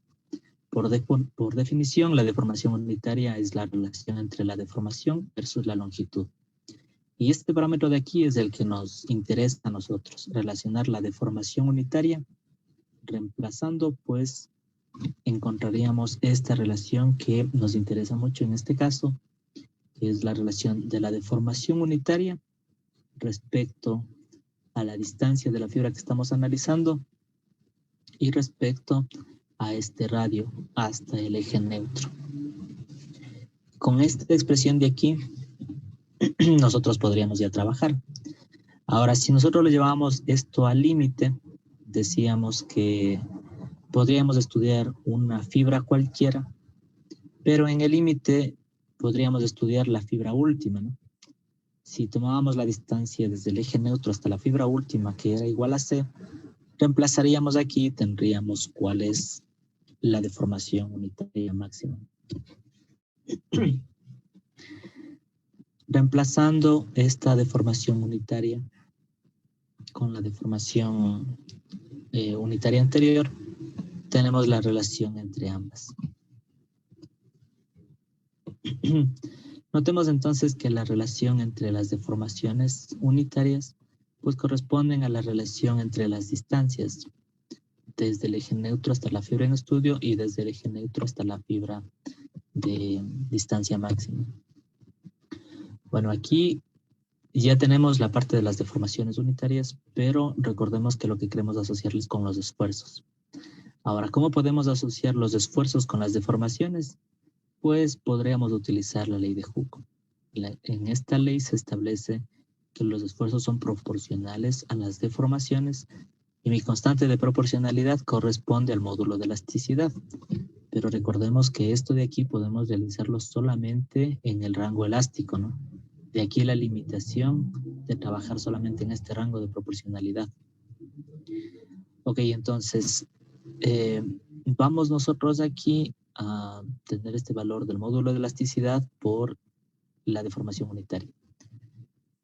Por definición, la deformación unitaria es la relación entre la deformación versus la longitud. Y este parámetro de aquí es el que nos interesa a nosotros, relacionar la deformación unitaria. Reemplazando, pues, encontraríamos esta relación que nos interesa mucho en este caso, que es la relación de la deformación unitaria respecto a la distancia de la fibra que estamos analizando y respecto a este radio hasta el eje neutro. Con esta expresión de aquí, nosotros podríamos ya trabajar. Ahora, si nosotros lo llevamos esto al límite, decíamos que podríamos estudiar una fibra cualquiera, pero en el límite podríamos estudiar la fibra última, ¿no? Si tomábamos la distancia desde el eje neutro hasta la fibra última, que era igual a C, reemplazaríamos aquí y tendríamos cuál es la deformación unitaria máxima. Reemplazando esta deformación unitaria con la deformación unitaria anterior, tenemos la relación entre ambas. Notemos entonces que la relación entre las deformaciones unitarias pues corresponden a la relación entre las distancias desde el eje neutro hasta la fibra en estudio y desde el eje neutro hasta la fibra de distancia máxima. Bueno, aquí ya tenemos la parte de las deformaciones unitarias, pero recordemos que lo que queremos asociarles con los esfuerzos. Ahora, ¿cómo podemos asociar los esfuerzos con las deformaciones? Pues podríamos utilizar la ley de Hooke. En esta ley se establece que los esfuerzos son proporcionales a las deformaciones y mi constante de proporcionalidad corresponde al módulo de elasticidad. Pero recordemos que esto de aquí podemos realizarlo solamente en el rango elástico, ¿no? De aquí la limitación de trabajar solamente en este rango de proporcionalidad. Ok, entonces, vamos nosotros aquí a tener este valor del módulo de elasticidad por la deformación unitaria.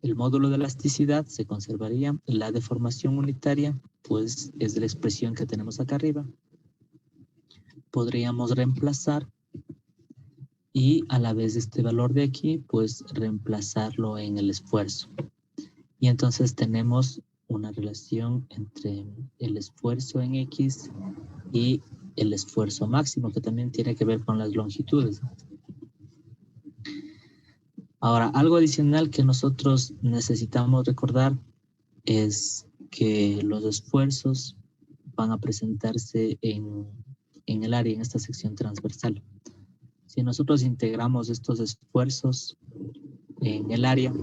El módulo de elasticidad se conservaría, la deformación unitaria pues es de la expresión que tenemos acá arriba. Podríamos reemplazar y a la vez este valor de aquí pues reemplazarlo en el esfuerzo. Y entonces tenemos una relación entre el esfuerzo en X y el esfuerzo máximo, que también tiene que ver con las longitudes. Ahora, algo adicional que nosotros necesitamos recordar es que los esfuerzos van a presentarse en el área, en esta sección transversal. Si nosotros integramos estos esfuerzos en el área,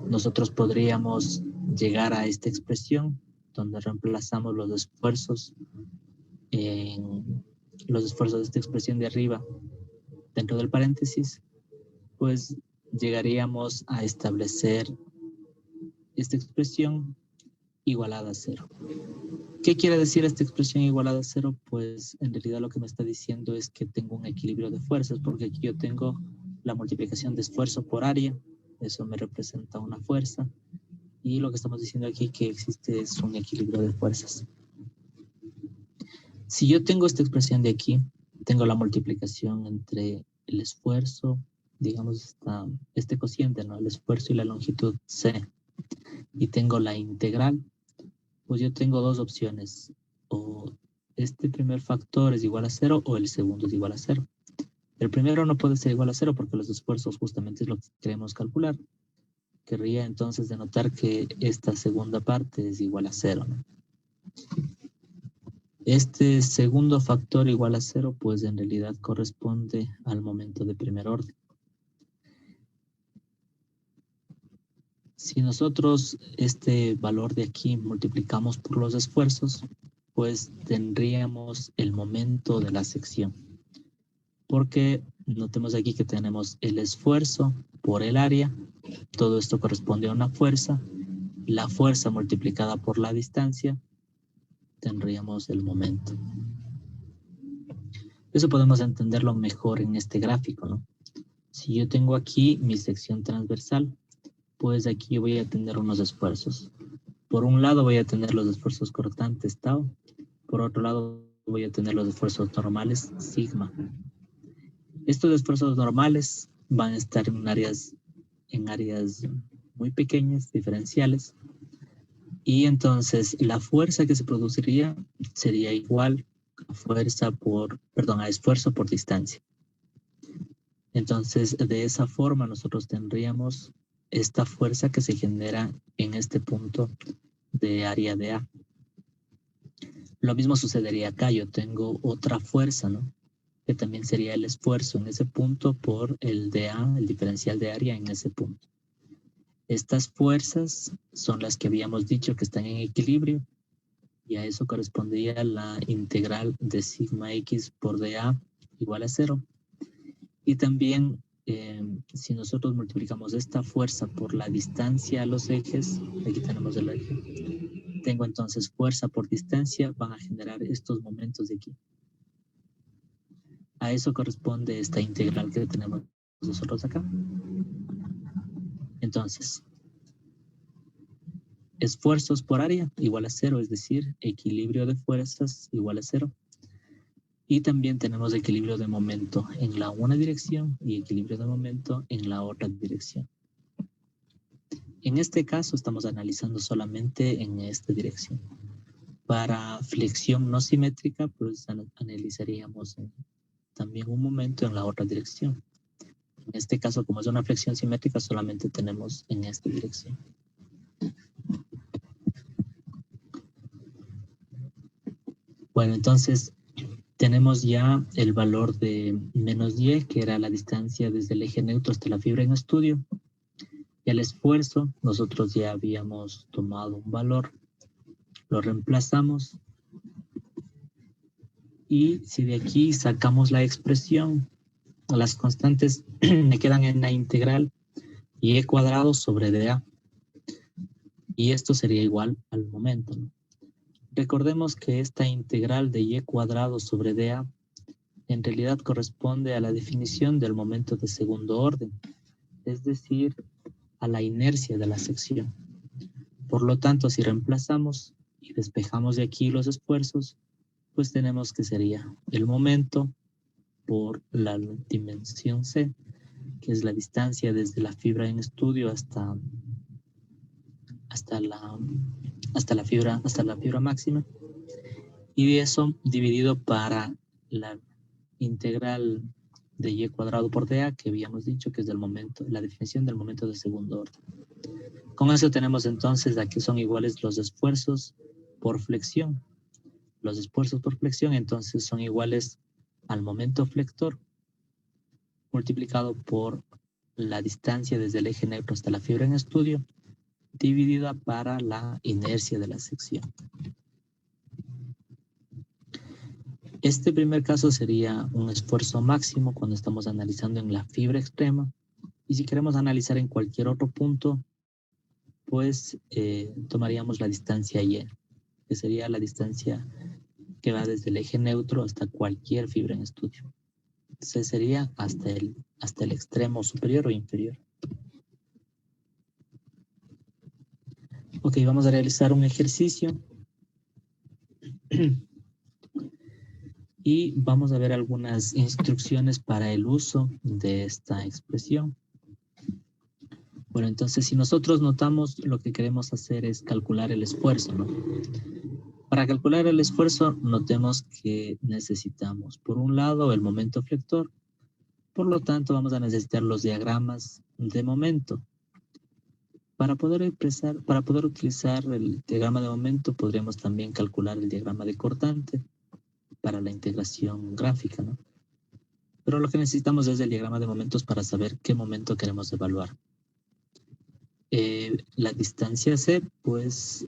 nosotros podríamos llegar a esta expresión donde reemplazamos los esfuerzos de esta expresión de arriba dentro del paréntesis, pues llegaríamos a establecer esta expresión igualada a 0. ¿Qué quiere decir esta expresión igualada a 0? Pues en realidad lo que me está diciendo es que tengo un equilibrio de fuerzas, porque aquí yo tengo la multiplicación de esfuerzo por área, eso me representa una fuerza, y lo que estamos diciendo aquí que existe es un equilibrio de fuerzas. Si yo tengo esta expresión de aquí, tengo la multiplicación entre el esfuerzo, digamos este cociente, ¿no? El esfuerzo y la longitud C, y tengo la integral, pues yo tengo dos opciones, o este primer factor es igual a 0 o el segundo es igual a 0. El primero no puede ser igual a 0 porque los esfuerzos justamente es lo que queremos calcular. Querría entonces denotar que esta segunda parte es igual a 0, ¿no? Este segundo factor igual a 0, pues en realidad corresponde al momento de primer orden. Si nosotros este valor de aquí multiplicamos por los esfuerzos, pues tendríamos el momento de la sección. Porque notemos aquí que tenemos el esfuerzo por el área, todo esto corresponde a una fuerza, la fuerza multiplicada por la distancia, tendríamos el momento. Eso podemos entenderlo mejor en este gráfico, ¿no? Si yo tengo aquí mi sección transversal, pues aquí yo voy a tener unos esfuerzos. Por un lado voy a tener los esfuerzos cortantes tau, por otro lado voy a tener los esfuerzos normales sigma. Estos esfuerzos normales van a estar en áreas muy pequeñas, diferenciales, y entonces la fuerza que se produciría sería igual a esfuerzo por distancia. Entonces de esa forma nosotros tendríamos esta fuerza que se genera en este punto de área de A. Lo mismo sucedería acá, yo tengo otra fuerza, ¿no? Que también sería el esfuerzo en ese punto por el dA, el diferencial de área en ese punto. Estas fuerzas son las que habíamos dicho que están en equilibrio, y a eso correspondería la integral de sigma x por dA igual a 0. Y también si nosotros multiplicamos esta fuerza por la distancia a los ejes, aquí tenemos el eje, tengo entonces fuerza por distancia, van a generar estos momentos de aquí. A eso corresponde esta integral que tenemos nosotros acá. Entonces, esfuerzos por área igual a 0, es decir, equilibrio de fuerzas igual a 0. Y también tenemos equilibrio de momento en la una dirección y equilibrio de momento en la otra dirección. En este caso estamos analizando solamente en esta dirección. Para flexión no simétrica, pues analizaríamos también un momento en la otra dirección. En este caso, como es una flexión simétrica, solamente tenemos en esta dirección. Bueno, entonces tenemos ya el valor de menos 10, que era la distancia desde el eje neutro hasta la fibra en estudio. Y el esfuerzo, nosotros ya habíamos tomado un valor, lo reemplazamos. Y si de aquí sacamos la expresión, las constantes me quedan en la integral y cuadrado sobre dA. Y esto sería igual al momento, ¿no? Recordemos que esta integral de y cuadrado sobre dA en realidad corresponde a la definición del momento de segundo orden, es decir, a la inercia de la sección. Por lo tanto, si reemplazamos y despejamos de aquí los esfuerzos, pues tenemos que sería el momento por la dimensión C, que es la distancia desde la fibra en estudio hasta la fibra máxima, y eso dividido para la integral de y cuadrado por dA, que habíamos dicho que es la definición del momento de segundo orden. Con eso tenemos entonces aquí son iguales los esfuerzos por flexión. Los esfuerzos por flexión entonces son iguales al momento flector multiplicado por la distancia desde el eje neutro hasta la fibra en estudio dividida para la inercia de la sección. Este primer caso sería un esfuerzo máximo cuando estamos analizando en la fibra extrema. Y si queremos analizar en cualquier otro punto, pues tomaríamos la distancia Y, que sería la distancia que va desde el eje neutro hasta cualquier fibra en estudio. Entonces sería hasta el extremo superior o inferior. Ok, vamos a realizar un ejercicio. Y vamos a ver algunas instrucciones para el uso de esta expresión. Bueno, entonces si nosotros notamos, lo que queremos hacer es calcular el esfuerzo, ¿no? Para calcular el esfuerzo, notemos que necesitamos, por un lado, el momento flector. Por lo tanto, vamos a necesitar los diagramas de momento. Para poder utilizar el diagrama de momento, podríamos también calcular el diagrama de cortante para la integración gráfica, ¿no? Pero lo que necesitamos es el diagrama de momentos para saber qué momento queremos evaluar. La distancia C, pues,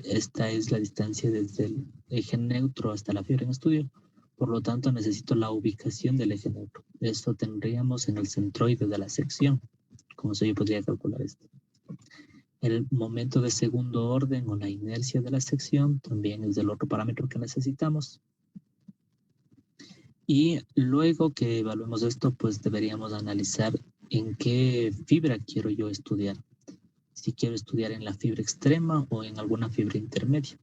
esta es la distancia desde el eje neutro hasta la fibra en estudio. Por lo tanto, necesito la ubicación del eje neutro. Esto tendríamos en el centroide de la sección. Con eso yo podría calcular esto. El momento de segundo orden o la inercia de la sección también es el otro parámetro que necesitamos. Y luego que evaluemos esto, pues deberíamos analizar en qué fibra quiero yo estudiar. Si quiero estudiar en la fibra extrema o en alguna fibra intermedia.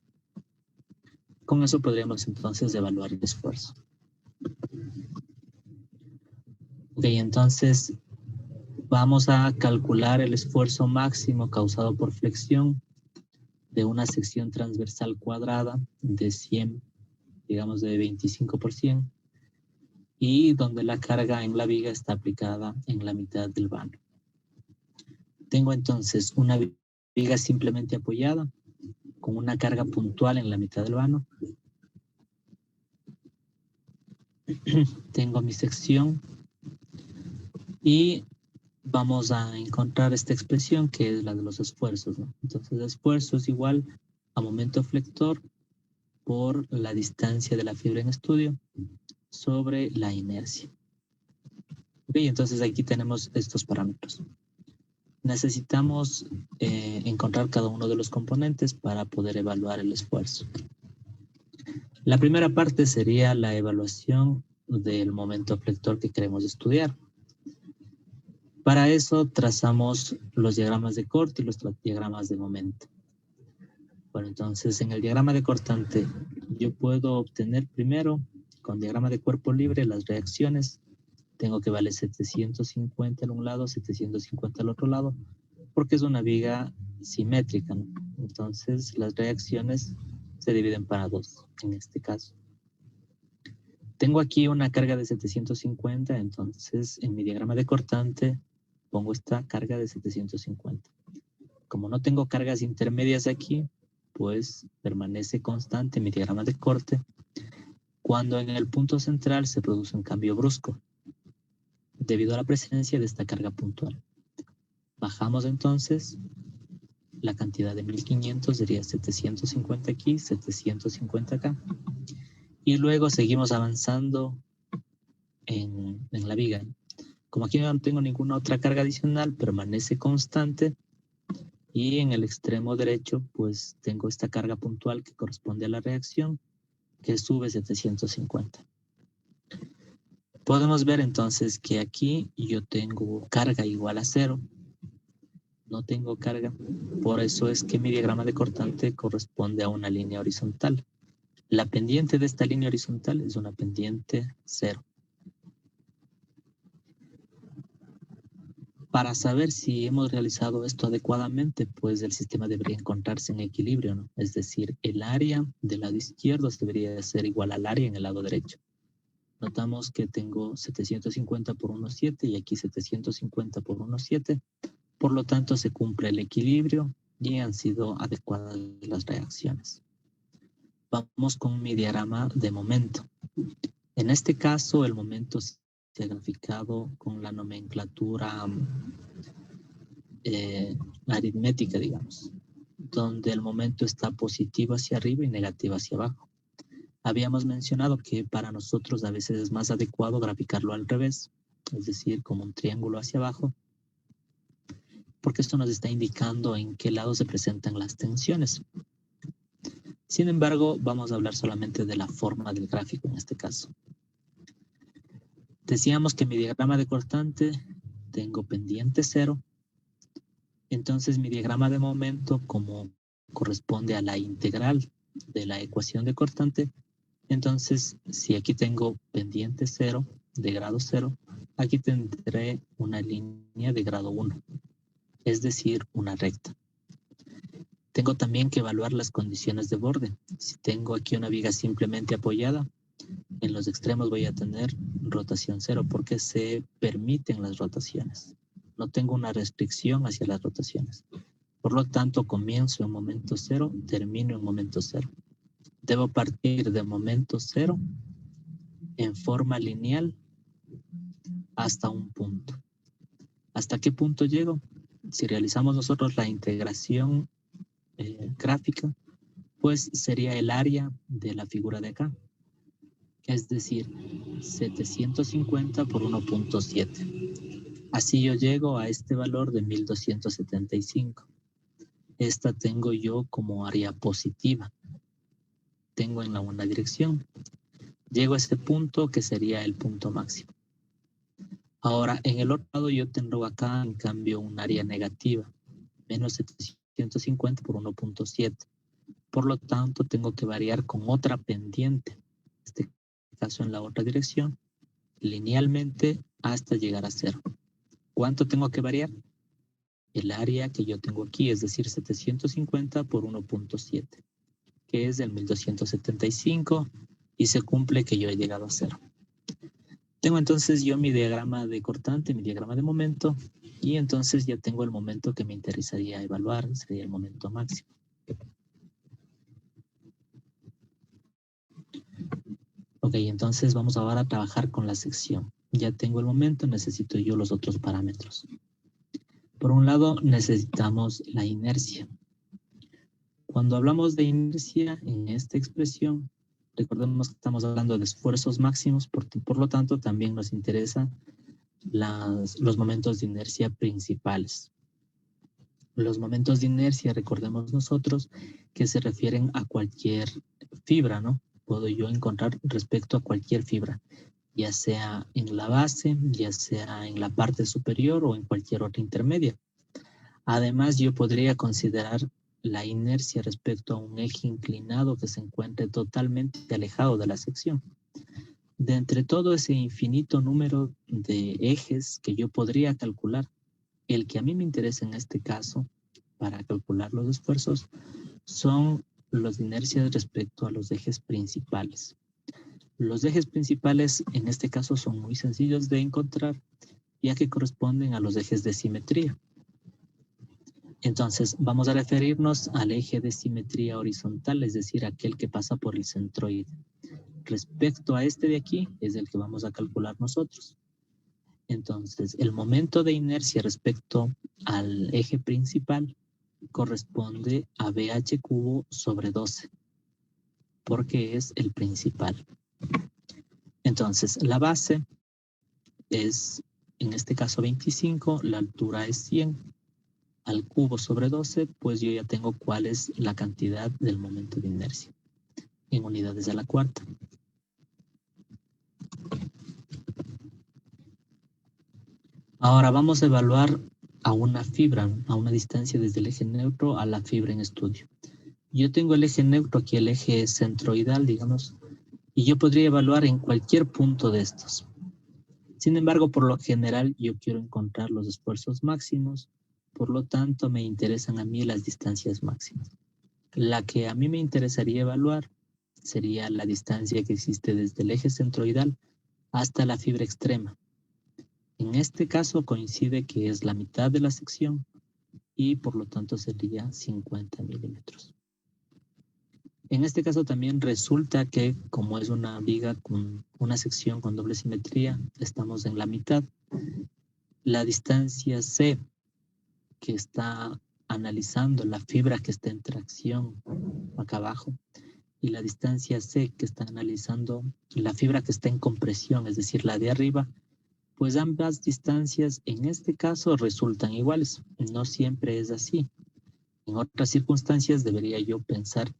Con eso podríamos entonces evaluar el esfuerzo. Ok, entonces vamos a calcular el esfuerzo máximo causado por flexión de una sección transversal cuadrada de 100, digamos de 25%, y donde la carga en la viga está aplicada en la mitad del vano. Tengo entonces una viga simplemente apoyada con una carga puntual en la mitad del vano. Tengo mi sección y vamos a encontrar esta expresión que es la de los esfuerzos, ¿no? Entonces, esfuerzo es igual a momento flector por la distancia de la fibra en estudio sobre la inercia. Ok, entonces aquí tenemos estos parámetros. Necesitamos encontrar cada uno de los componentes para poder evaluar el esfuerzo. La primera parte sería la evaluación del momento flector que queremos estudiar. Para eso trazamos los diagramas de corte y los diagramas de momento. Bueno, entonces en el diagrama de cortante yo puedo obtener primero, con diagrama de cuerpo libre, las reacciones. Tengo que vale 750 en un lado, 750 al otro lado, porque es una viga simétrica, ¿no? Entonces las reacciones se dividen para 2 en este caso. Tengo aquí una carga de 750, entonces en mi diagrama de cortante pongo esta carga de 750. Como no tengo cargas intermedias aquí, pues permanece constante mi diagrama de corte cuando en el punto central se produce un cambio brusco debido a la presencia de esta carga puntual. Bajamos entonces la cantidad de 1500, sería 750 aquí, 750 acá. Y luego seguimos avanzando en la viga. Como aquí no tengo ninguna otra carga adicional, permanece constante. Y en el extremo derecho, pues tengo esta carga puntual que corresponde a la reacción, que sube 750. Podemos ver entonces que aquí yo tengo carga igual a 0. No tengo carga. Por eso es que mi diagrama de cortante corresponde a una línea horizontal. La pendiente de esta línea horizontal es una pendiente 0. Para saber si hemos realizado esto adecuadamente, pues el sistema debería encontrarse en equilibrio, ¿no? Es decir, el área del lado izquierdo debería ser igual al área en el lado derecho. Notamos que tengo 750 por 1,7 y aquí 750 por 1,7. Por lo tanto, se cumple el equilibrio y han sido adecuadas las reacciones. Vamos con mi diagrama de momento. En este caso, el momento se ha graficado con la nomenclatura aritmética, digamos, donde el momento está positivo hacia arriba y negativo hacia abajo. Habíamos mencionado que para nosotros a veces es más adecuado graficarlo al revés, es decir, como un triángulo hacia abajo, porque esto nos está indicando en qué lado se presentan las tensiones. Sin embargo, vamos a hablar solamente de la forma del gráfico en este caso. Decíamos que mi diagrama de cortante tengo pendiente 0. Entonces mi diagrama de momento, como corresponde a la integral de la ecuación de cortante, entonces si aquí tengo pendiente 0 de grado 0, aquí tendré una línea de grado 1, es decir, una recta. Tengo también que evaluar las condiciones de borde. Si tengo aquí una viga simplemente apoyada, en los extremos voy a tener rotación 0 porque se permiten las rotaciones. No tengo una restricción hacia las rotaciones. Por lo tanto, comienzo en momento 0, termino en momento 0. Debo partir de momento 0 en forma lineal hasta un punto. ¿Hasta qué punto llego? Si realizamos nosotros la integración gráfica, pues sería el área de la figura de acá. Es decir, 750 por 1.7. Así yo llego a este valor de 1275. Esta tengo yo como área positiva. Tengo en la una dirección. Llego a este punto que sería el punto máximo. Ahora, en el otro lado yo tengo acá, en cambio, un área negativa. Menos 750 por 1.7. Por lo tanto, tengo que variar con otra pendiente. En este caso, en la otra dirección, linealmente hasta llegar a 0. ¿Cuánto tengo que variar? El área que yo tengo aquí, es decir, 750 por 1.7, que es el 1275, y se cumple que yo he llegado a 0. Tengo entonces yo mi diagrama de cortante, mi diagrama de momento, y entonces ya tengo el momento que me interesaría evaluar, sería el momento máximo. Ok, entonces vamos ahora a trabajar con la sección. Ya tengo el momento, necesito yo los otros parámetros. Por un lado, necesitamos la inercia. Cuando hablamos de inercia en esta expresión, recordemos que estamos hablando de esfuerzos máximos, por lo tanto también nos interesan los momentos de inercia principales. Los momentos de inercia, recordemos nosotros, que se refieren a cualquier fibra, ¿no? Puedo yo encontrar respecto a cualquier fibra, ya sea en la base, ya sea en la parte superior o en cualquier otra intermedia. Además, yo podría considerar la inercia respecto a un eje inclinado que se encuentre totalmente alejado de la sección. De entre todo ese infinito número de ejes que yo podría calcular, el que a mí me interesa en este caso para calcular los esfuerzos son los de inercia respecto a los ejes principales. Los ejes principales en este caso son muy sencillos de encontrar, ya que corresponden a los ejes de simetría. Entonces, vamos a referirnos al eje de simetría horizontal, es decir, aquel que pasa por el centroide. Respecto a este de aquí, es el que vamos a calcular nosotros. Entonces, el momento de inercia respecto al eje principal corresponde a BH cubo sobre 12, porque es el principal. Entonces, la base es, en este caso, 25, la altura es 100. Al cubo sobre 12, pues yo ya tengo cuál es la cantidad del momento de inercia en unidades de la cuarta. Ahora vamos a evaluar a una fibra, a una distancia desde el eje neutro a la fibra en estudio. Yo tengo el eje neutro aquí, el eje centroidal, digamos, y yo podría evaluar en cualquier punto de estos. Sin embargo, por lo general, yo quiero encontrar los esfuerzos máximos. Por lo tanto, me interesan a mí las distancias máximas. La que a mí me interesaría evaluar sería la distancia que existe desde el eje centroidal hasta la fibra extrema. En este caso coincide que es la mitad de la sección y por lo tanto sería 50 milímetros. En este caso también resulta que como es una viga con una sección con doble simetría, estamos en la mitad. La distancia C, que está analizando la fibra que está en tracción acá abajo y la distancia C que está analizando la fibra que está en compresión, es decir, la de arriba, pues ambas distancias en este caso resultan iguales. No siempre es así. En otras circunstancias debería yo pensar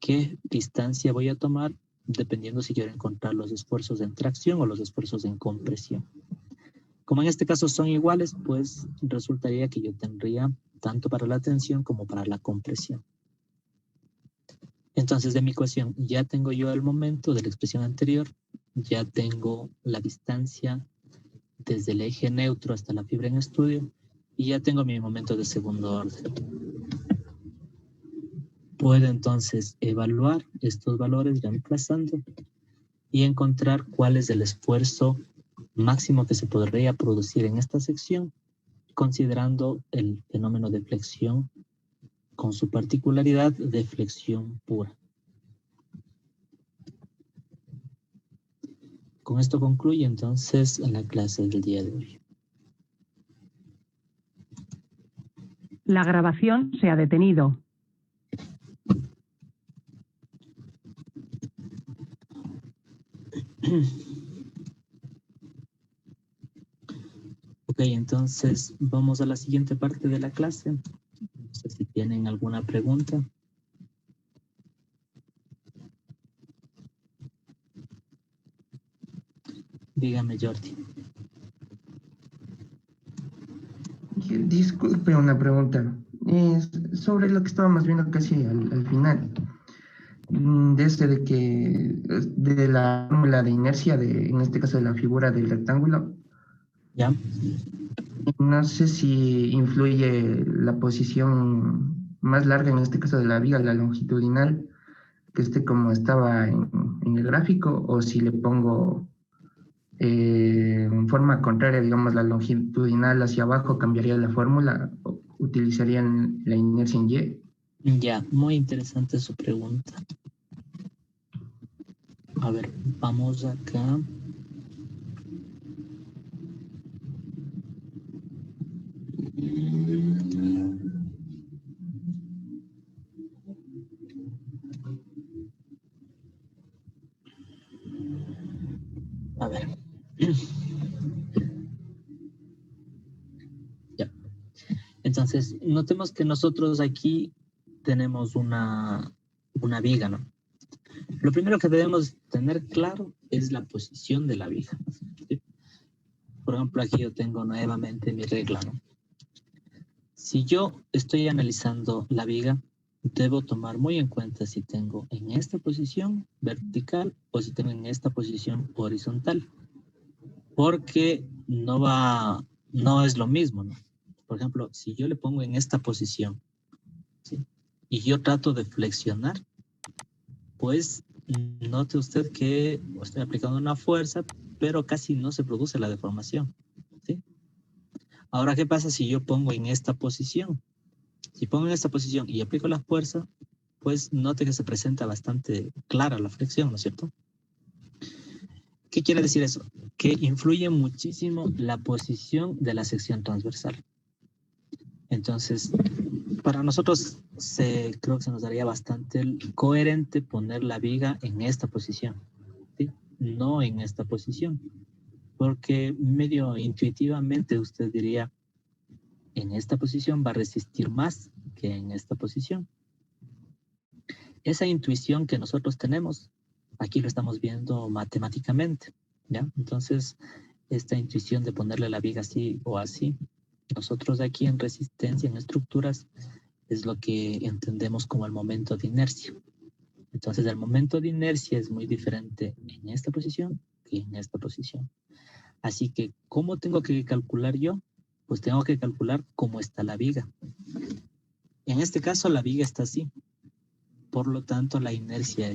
qué distancia voy a tomar dependiendo si quiero encontrar los esfuerzos en tracción o los esfuerzos en compresión. Como en este caso son iguales, pues resultaría que yo tendría tanto para la tensión como para la compresión. Entonces, de mi ecuación ya tengo yo el momento de la expresión anterior, ya tengo la distancia desde el eje neutro hasta la fibra en estudio y ya tengo mi momento de segundo orden. Puedo entonces evaluar estos valores reemplazando y encontrar cuál es el esfuerzo máximo que se podría producir en esta sección, considerando el fenómeno de flexión con su particularidad de flexión pura. Con esto concluye entonces la clase del día de hoy. La grabación se ha detenido. Ok, entonces vamos a la siguiente parte de la clase. No sé si tienen alguna pregunta. Dígame, Jordi. Disculpe una pregunta. Sobre lo que estábamos viendo casi al final. De que de la fórmula de inercia, en este caso de la figura del rectángulo. Ya. No sé si influye la posición más larga, en este caso de la viga, la longitudinal, que esté como estaba en el gráfico, o si le pongo en forma contraria, digamos, la longitudinal hacia abajo, cambiaría la fórmula, o utilizarían la inercia en Y. Ya, muy interesante su pregunta. A ver, vamos acá. A ver. Ya. Entonces, notemos que nosotros aquí tenemos una viga, ¿no? Lo primero que debemos tener claro es la posición de la viga. ¿Sí? Por ejemplo, aquí yo tengo nuevamente mi regla, ¿no? Si yo estoy analizando la viga, debo tomar muy en cuenta si tengo en esta posición vertical o si tengo en esta posición horizontal. Porque no es lo mismo, ¿no? Por ejemplo, si yo le pongo en esta posición, ¿sí? Y yo trato de flexionar, pues note usted que estoy aplicando una fuerza, pero casi no se produce la deformación, ¿sí? Ahora, ¿qué pasa si yo pongo en esta posición? Si pongo en esta posición y aplico la fuerza, pues note que se presenta bastante clara la flexión, ¿no es cierto? ¿Qué quiere decir eso? Que influye muchísimo la posición de la sección transversal. Entonces, para nosotros creo que se nos daría bastante coherente poner la viga en esta posición, ¿sí? No en esta posición. Porque medio intuitivamente usted diría, en esta posición va a resistir más que en esta posición. Esa intuición que nosotros tenemos, aquí lo estamos viendo matemáticamente, ¿ya? Entonces, esta intuición de ponerle la viga así o así, nosotros aquí en resistencia, en estructuras, es lo que entendemos como el momento de inercia. Entonces, el momento de inercia es muy diferente en esta posición que en esta posición. Así que, ¿cómo tengo que calcular yo? Pues tengo que calcular cómo está la viga. En este caso, la viga está así. Por lo tanto, la inercia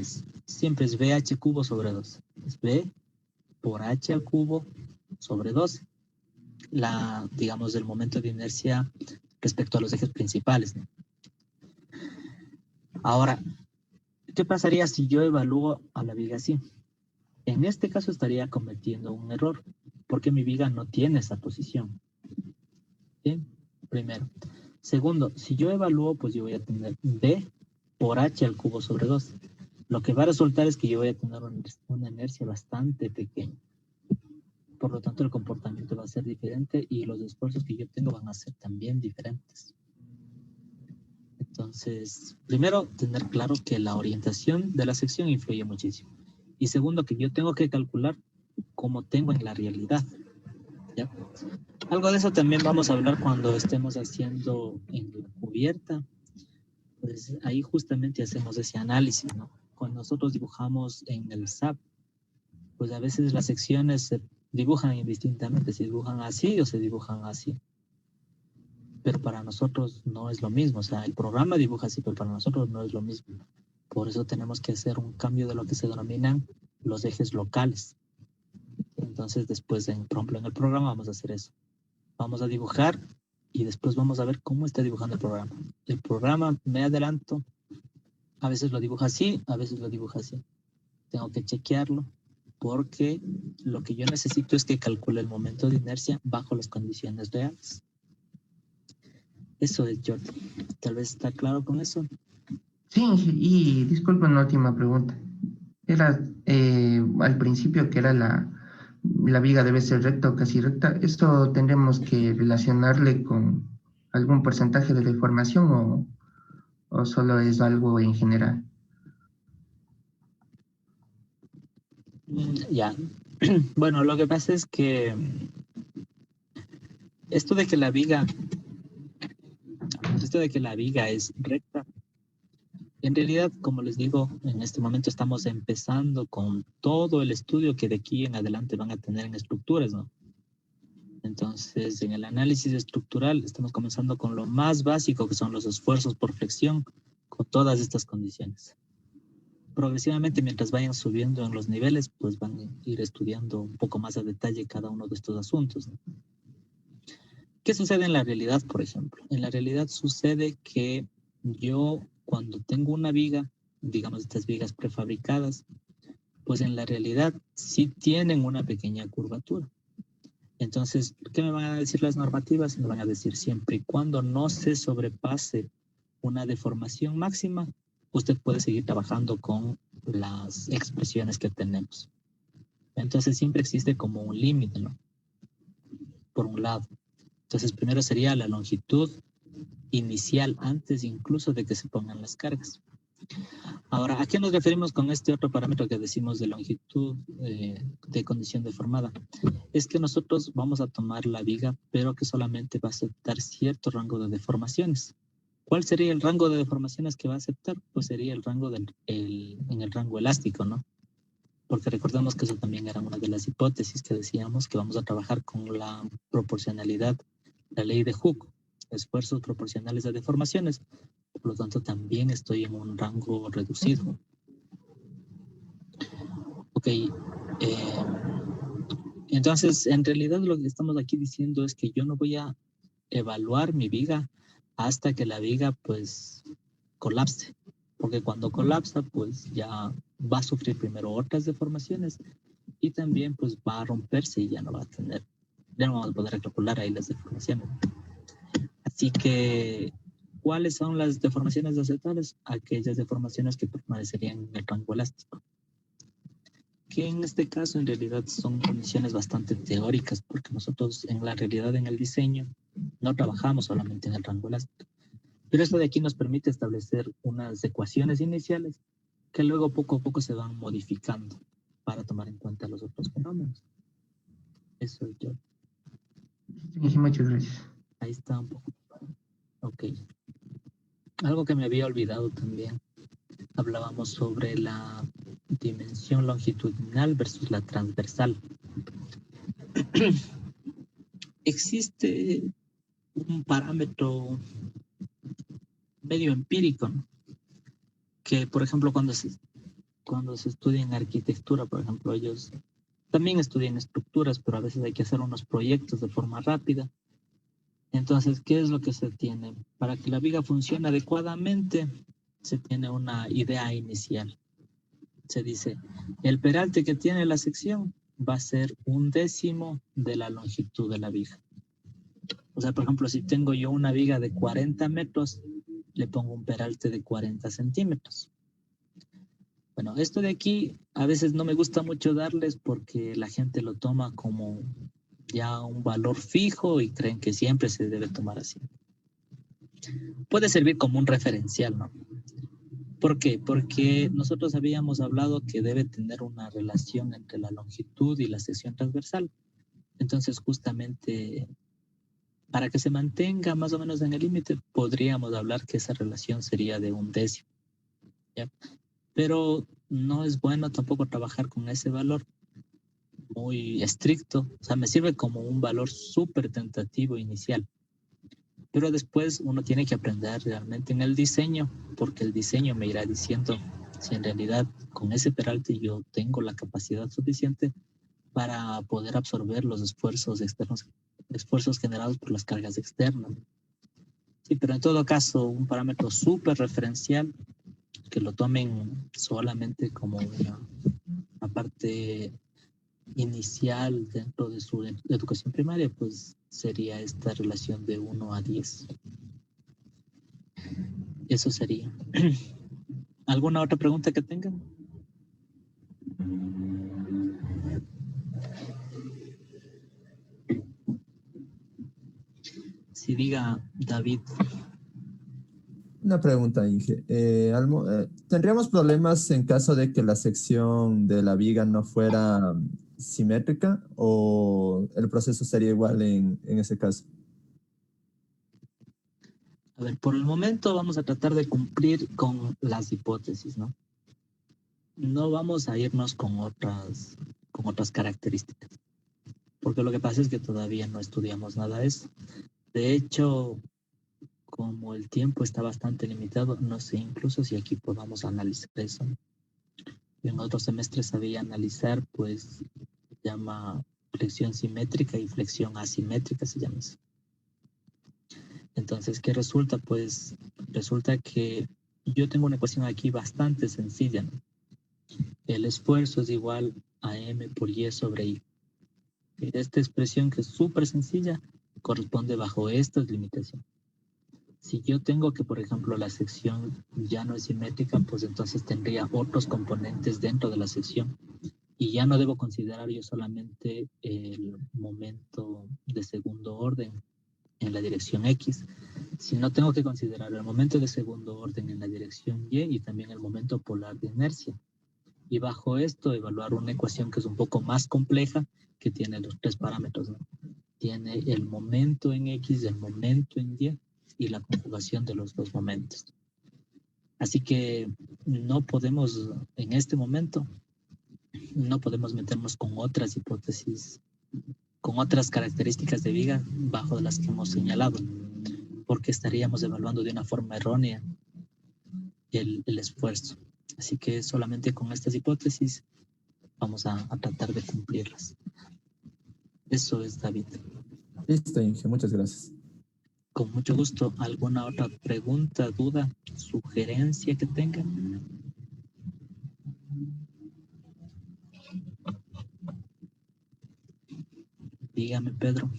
siempre es VH cubo sobre 2. Es V por H al cubo sobre 12. Digamos, el momento de inercia respecto a los ejes principales, ¿no? Ahora, ¿qué pasaría si yo evalúo a la viga así? En este caso estaría cometiendo un error, porque mi viga no tiene esa posición. ¿Sí? primero. Segundo, si yo evalúo, pues yo voy a tener B por H al cubo sobre 2. Lo que va a resultar es que yo voy a tener una inercia bastante pequeña. Por lo tanto, el comportamiento va a ser diferente y los esfuerzos que yo tengo van a ser también diferentes. Entonces, primero, tener claro que la orientación de la sección influye muchísimo. Y segundo, que yo tengo que calcular cómo tengo en la realidad. ¿Ya? Algo de eso también vamos a hablar cuando estemos haciendo en la cubierta. Pues ahí justamente hacemos ese análisis, ¿no? Cuando nosotros dibujamos en el SAP, pues a veces las secciones se dibujan indistintamente, se dibujan así o se dibujan así. Pero para nosotros no es lo mismo, o sea, el programa dibuja así, pero para nosotros no es lo mismo. Por eso tenemos que hacer un cambio de lo que se denominan los ejes locales. Entonces después, por ejemplo, en el programa vamos a hacer eso. Vamos a dibujar y después vamos a ver cómo está dibujando el programa. El programa, me adelanto, a veces lo dibuja así, a veces lo dibuja así. Tengo que chequearlo porque lo que yo necesito es que calcule el momento de inercia bajo las condiciones reales. Eso es, Jordi. Tal vez está claro con eso. Sí, y disculpa una última pregunta. Era al principio que era la viga debe ser recta o casi recta. ¿Esto tendremos que relacionarle con algún porcentaje de deformación o solo es algo en general? Ya. Bueno, lo que pasa es que esto de que la viga es recta, en realidad, como les digo, en este momento estamos empezando con todo el estudio que de aquí en adelante van a tener en estructuras, ¿no? Entonces, en el análisis estructural estamos comenzando con lo más básico, que son los esfuerzos por flexión, con todas estas condiciones. Progresivamente, mientras vayan subiendo en los niveles, pues van a ir estudiando un poco más a detalle cada uno de estos asuntos, ¿no? ¿Qué sucede en la realidad, por ejemplo? En la realidad sucede que yo, cuando tengo una viga, digamos estas vigas prefabricadas, pues en la realidad sí tienen una pequeña curvatura. Entonces, ¿qué me van a decir las normativas? Me van a decir siempre y cuando no se sobrepase una deformación máxima, usted puede seguir trabajando con las expresiones que tenemos. Entonces siempre existe como un límite, ¿no? Por un lado. Entonces primero sería la longitud inicial antes incluso de que se pongan las cargas. Ahora, ¿a qué nos referimos con este otro parámetro que decimos de longitud de condición deformada? Es que nosotros vamos a tomar la viga, pero que solamente va a aceptar cierto rango de deformaciones. ¿Cuál sería el rango de deformaciones que va a aceptar? Pues sería el rango en el rango elástico, ¿no? Porque recordemos que eso también era una de las hipótesis que decíamos que vamos a trabajar con la proporcionalidad, la ley de Hooke, esfuerzos proporcionales a deformaciones. Por lo tanto, también estoy en un rango reducido. Ok. Entonces, en realidad lo que estamos aquí diciendo es que yo no voy a evaluar mi viga hasta que la viga, pues, colapse. Porque cuando colapsa, pues, ya va a sufrir primero otras deformaciones y también, pues, va a romperse y ya no va a tener, ya no vamos a poder calcular ahí las deformaciones. Así que, ¿cuáles son las deformaciones aceptables? Aquellas deformaciones que permanecerían en el rango elástico. Que en este caso en realidad son condiciones bastante teóricas, porque nosotros en la realidad en el diseño no trabajamos solamente en el rango elástico. Pero esto de aquí nos permite establecer unas ecuaciones iniciales que luego poco a poco se van modificando para tomar en cuenta los otros fenómenos. Eso es yo. Muchas gracias. Ahí está un poco. Ok. Algo que me había olvidado también. Hablábamos sobre la dimensión longitudinal versus la transversal. Existe un parámetro medio empírico, ¿no? Que, por ejemplo, cuando se estudia en arquitectura, por ejemplo, ellos también estudian estructuras, pero a veces hay que hacer unos proyectos de forma rápida. Entonces, ¿qué es lo que se tiene? Para que la viga funcione adecuadamente, se tiene una idea inicial. Se dice, el peralte que tiene la sección va a ser 1/10 de la longitud de la viga. O sea, por ejemplo, si tengo yo una viga de 40 metros, le pongo un peralte de 40 centímetros. Bueno, esto de aquí a veces no me gusta mucho darles porque la gente lo toma como ya un valor fijo y creen que siempre se debe tomar así. Puede servir como un referencial, ¿no? ¿Por qué? Porque nosotros habíamos hablado que debe tener una relación entre la longitud y la sección transversal. Entonces, justamente, para que se mantenga más o menos en el límite, podríamos hablar que esa relación sería de 1/10, ¿ya? Pero no es bueno tampoco trabajar con ese valor muy estricto. O sea, me sirve como un valor súper tentativo inicial. Pero después uno tiene que aprender realmente en el diseño, porque el diseño me irá diciendo si en realidad con ese peralte yo tengo la capacidad suficiente para poder absorber los esfuerzos externos, esfuerzos generados por las cargas externas. Sí, pero en todo caso, un parámetro súper referencial, que lo tomen solamente como una parte inicial dentro de su educación primaria, pues sería esta relación de 1/10. Eso sería. ¿Alguna otra pregunta que tengan? Sí, diga David. Una pregunta, Inge. ¿Tendríamos problemas en caso de que la sección de la viga no fuera simétrica o el proceso sería igual en ese caso? A ver, por el momento vamos a tratar de cumplir con las hipótesis, ¿no? No vamos a irnos con otras características, porque lo que pasa es que todavía no estudiamos nada de eso. De hecho, como el tiempo está bastante limitado, no sé incluso si aquí podamos analizar eso. En otros semestres sabía analizar, pues, se llama flexión simétrica y flexión asimétrica, se llama eso. Entonces, ¿qué resulta? Pues, resulta que yo tengo una ecuación aquí bastante sencilla, ¿no? El esfuerzo es igual a M por Y sobre I. Esta expresión, que es súper sencilla, corresponde bajo estas limitaciones. Si yo tengo que, por ejemplo, la sección ya no es simétrica, pues entonces tendría otros componentes dentro de la sección y ya no debo considerar yo solamente el momento de segundo orden en la dirección X, sino tengo que considerar el momento de segundo orden en la dirección Y y también el momento polar de inercia. Y bajo esto evaluar una ecuación que es un poco más compleja, que tiene los 3 parámetros, ¿no? Tiene el momento en X, el momento en Y la conjugación de los 2 momentos. Así que no podemos, en este momento, no podemos meternos con otras hipótesis, con otras características de viga bajo las que hemos señalado, porque estaríamos evaluando de una forma errónea el esfuerzo. Así que solamente con estas hipótesis vamos a tratar de cumplirlas. Eso es, David. Listo, Inge, muchas gracias. Con mucho gusto. ¿Alguna otra pregunta, duda, sugerencia que tengan? Dígame, Pedro.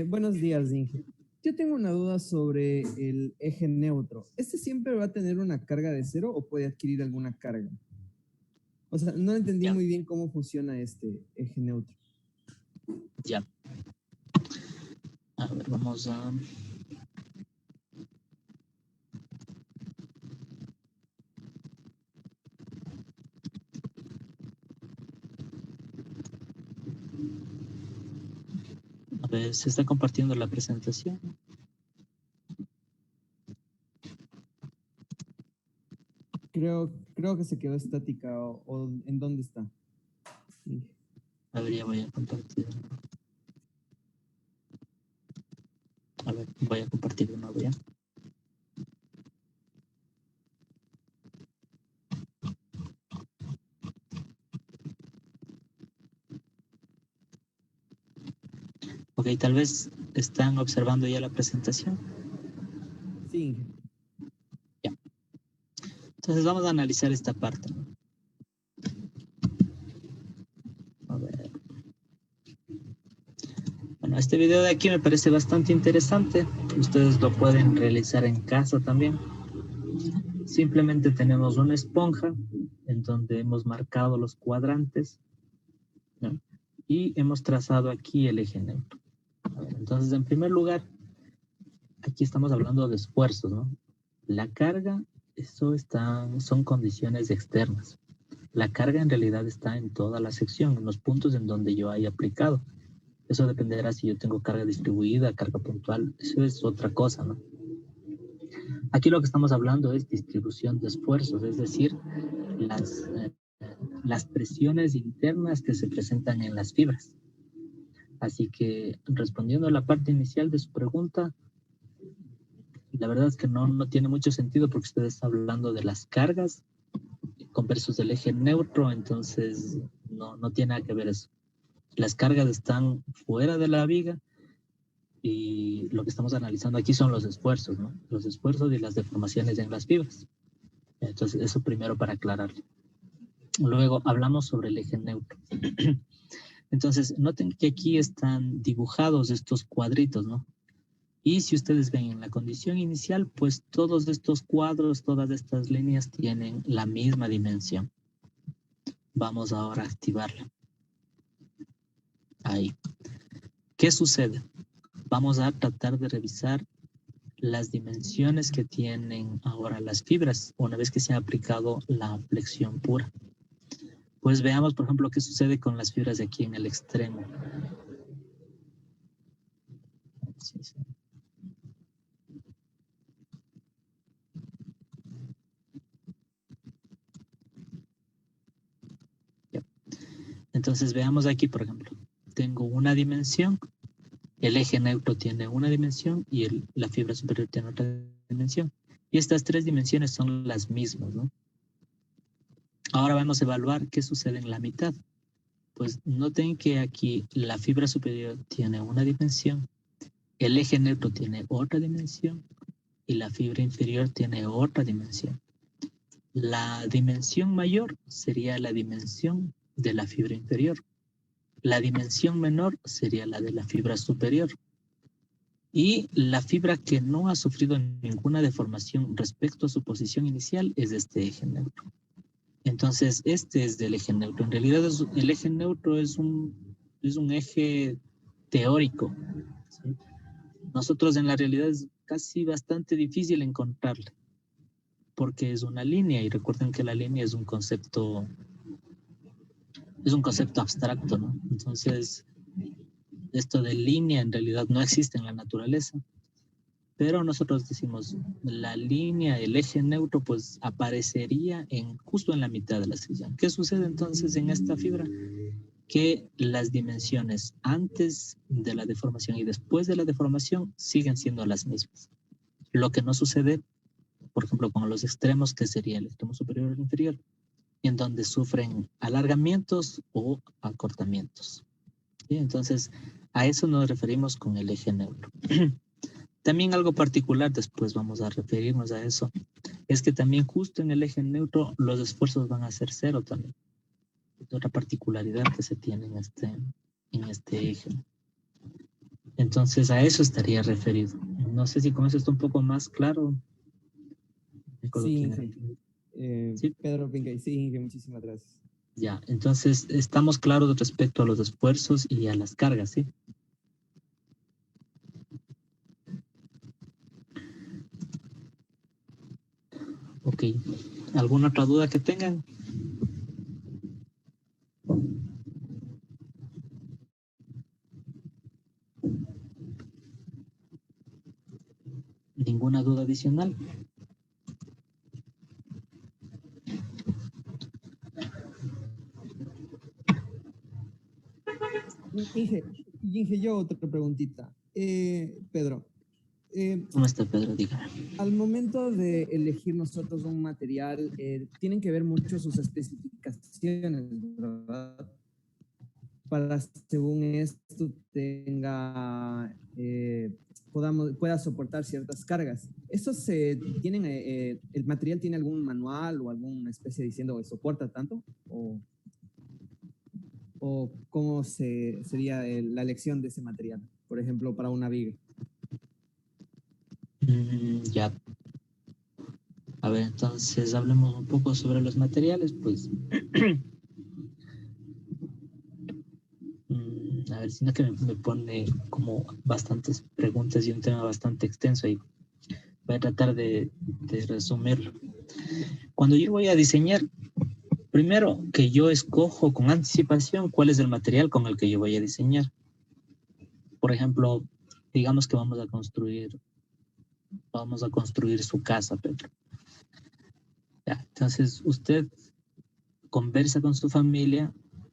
Buenos días, Inge. Yo tengo una duda sobre el eje neutro. ¿Este siempre va a tener una carga de 0 o puede adquirir alguna carga? O sea, no entendí muy bien cómo funciona este eje neutro. Ya. A ver, vamos a... A ver, se está compartiendo la presentación. Creo que se quedó estática o ¿en dónde está? Sí. A ver, ya voy a compartir. A ver, voy a compartir de nuevo ya. Ok, tal vez están observando ya la presentación. Sí. Ya. Entonces vamos a analizar esta parte. A ver. Bueno, este video de aquí me parece bastante interesante. Ustedes lo pueden realizar en casa también. Simplemente tenemos una esponja en donde hemos marcado los cuadrantes, ¿no? Y hemos trazado aquí el eje neutro. Entonces, en primer lugar, aquí estamos hablando de esfuerzos, ¿no? La carga, son condiciones externas. La carga en realidad está en toda la sección, en los puntos en donde yo haya aplicado. Eso dependerá si yo tengo carga distribuida, carga puntual, eso es otra cosa, ¿no? Aquí lo que estamos hablando es distribución de esfuerzos, es decir, las presiones internas que se presentan en las fibras. Así que, respondiendo a la parte inicial de su pregunta, la verdad es que no tiene mucho sentido porque usted está hablando de las cargas versus el eje neutro, entonces no tiene nada que ver eso. Las cargas están fuera de la viga y lo que estamos analizando aquí son los esfuerzos, ¿no? Los esfuerzos y las deformaciones en las fibras. Entonces, eso primero para aclararlo. Luego hablamos sobre el eje neutro. Entonces, noten que aquí están dibujados estos cuadritos, ¿no? Y si ustedes ven en la condición inicial, pues todos estos cuadros, todas estas líneas tienen la misma dimensión. Vamos ahora a activarla. Ahí. ¿Qué sucede? Vamos a tratar de revisar las dimensiones que tienen ahora las fibras una vez que se ha aplicado la flexión pura. Pues veamos, por ejemplo, qué sucede con las fibras de aquí en el extremo. Sí. Entonces veamos aquí, por ejemplo, tengo una dimensión, el eje neutro tiene una dimensión y la fibra superior tiene otra dimensión. Y estas tres dimensiones son las mismas, ¿no? Ahora vamos a evaluar qué sucede en la mitad. Pues noten que aquí la fibra superior tiene una dimensión, el eje neutro tiene otra dimensión y la fibra inferior tiene otra dimensión. La dimensión mayor sería la dimensión de la fibra inferior. La dimensión menor sería la de la fibra superior. Y la fibra que no ha sufrido ninguna deformación respecto a su posición inicial es este eje neutro. Entonces, este es del eje neutro. En realidad, el eje neutro es un eje teórico, ¿sí? Nosotros en la realidad es casi bastante difícil encontrarle, porque es una línea, y recuerden que la línea es un concepto abstracto, ¿no? Entonces, esto de línea en realidad no existe en la naturaleza, pero nosotros decimos la línea, el eje neutro, pues aparecería justo en la mitad de la sección. ¿Qué sucede entonces en esta fibra? Que las dimensiones antes de la deformación y después de la deformación siguen siendo las mismas. Lo que no sucede, por ejemplo, con los extremos, que sería el extremo superior y el inferior, en donde sufren alargamientos o acortamientos. ¿Sí? Entonces, a eso nos referimos con el eje neutro. También algo particular, después vamos a referirnos a eso, es que también justo en el eje neutro los esfuerzos van a ser cero también. Es otra particularidad que se tiene en este eje. Entonces, a eso estaría referido. No sé si con eso está un poco más claro. Sí, ¿sí? Pedro Pincay, sí, Inge, muchísimas gracias. Ya, entonces estamos claros respecto a los esfuerzos y a las cargas, ¿sí? Ok, ¿alguna otra duda que tengan? ¿Ninguna duda adicional? Inge, yo otra preguntita. Pedro. ¿Cómo está, Pedro? Dígame. Al momento de elegir nosotros un material, tienen que ver mucho sus especificaciones, ¿verdad? Para, según esto, pueda soportar ciertas cargas. ¿Estos tienen, el material tiene algún manual o alguna especie diciendo que soporta tanto? ¿O cómo sería la elección de ese material? por ejemplo, para una viga. Ya. A ver, entonces hablemos un poco sobre los materiales, pues. A ver, sino que me pone como bastantes preguntas y un tema bastante extenso ahí. Voy a tratar de resumirlo. Cuando yo voy a diseñar, primero que yo escojo con anticipación cuál es el material con el que yo voy a diseñar. Por ejemplo, digamos que vamos a construir su casa, Pedro. Ya, entonces usted conversa con su familia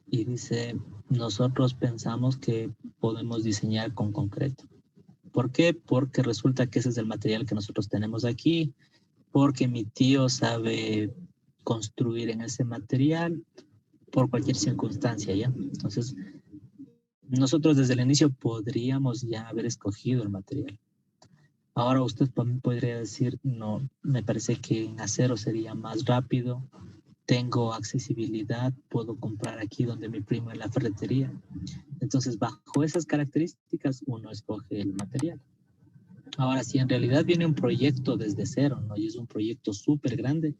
y dice, nosotros pensamos que podemos diseñar con concreto. ¿Por qué? Porque resulta que ese es el material que nosotros tenemos aquí, porque mi tío sabe construir en ese material, por cualquier circunstancia, ¿ya? Entonces, nosotros desde el inicio podríamos ya haber escogido el material. Ahora usted podría decir, no, me parece que en acero sería más rápido, tengo accesibilidad, puedo comprar aquí donde mi primo en la ferretería. Entonces, bajo esas características, uno escoge el material. Ahora, si en realidad viene un proyecto desde cero, ¿no? Y es un proyecto súper grande,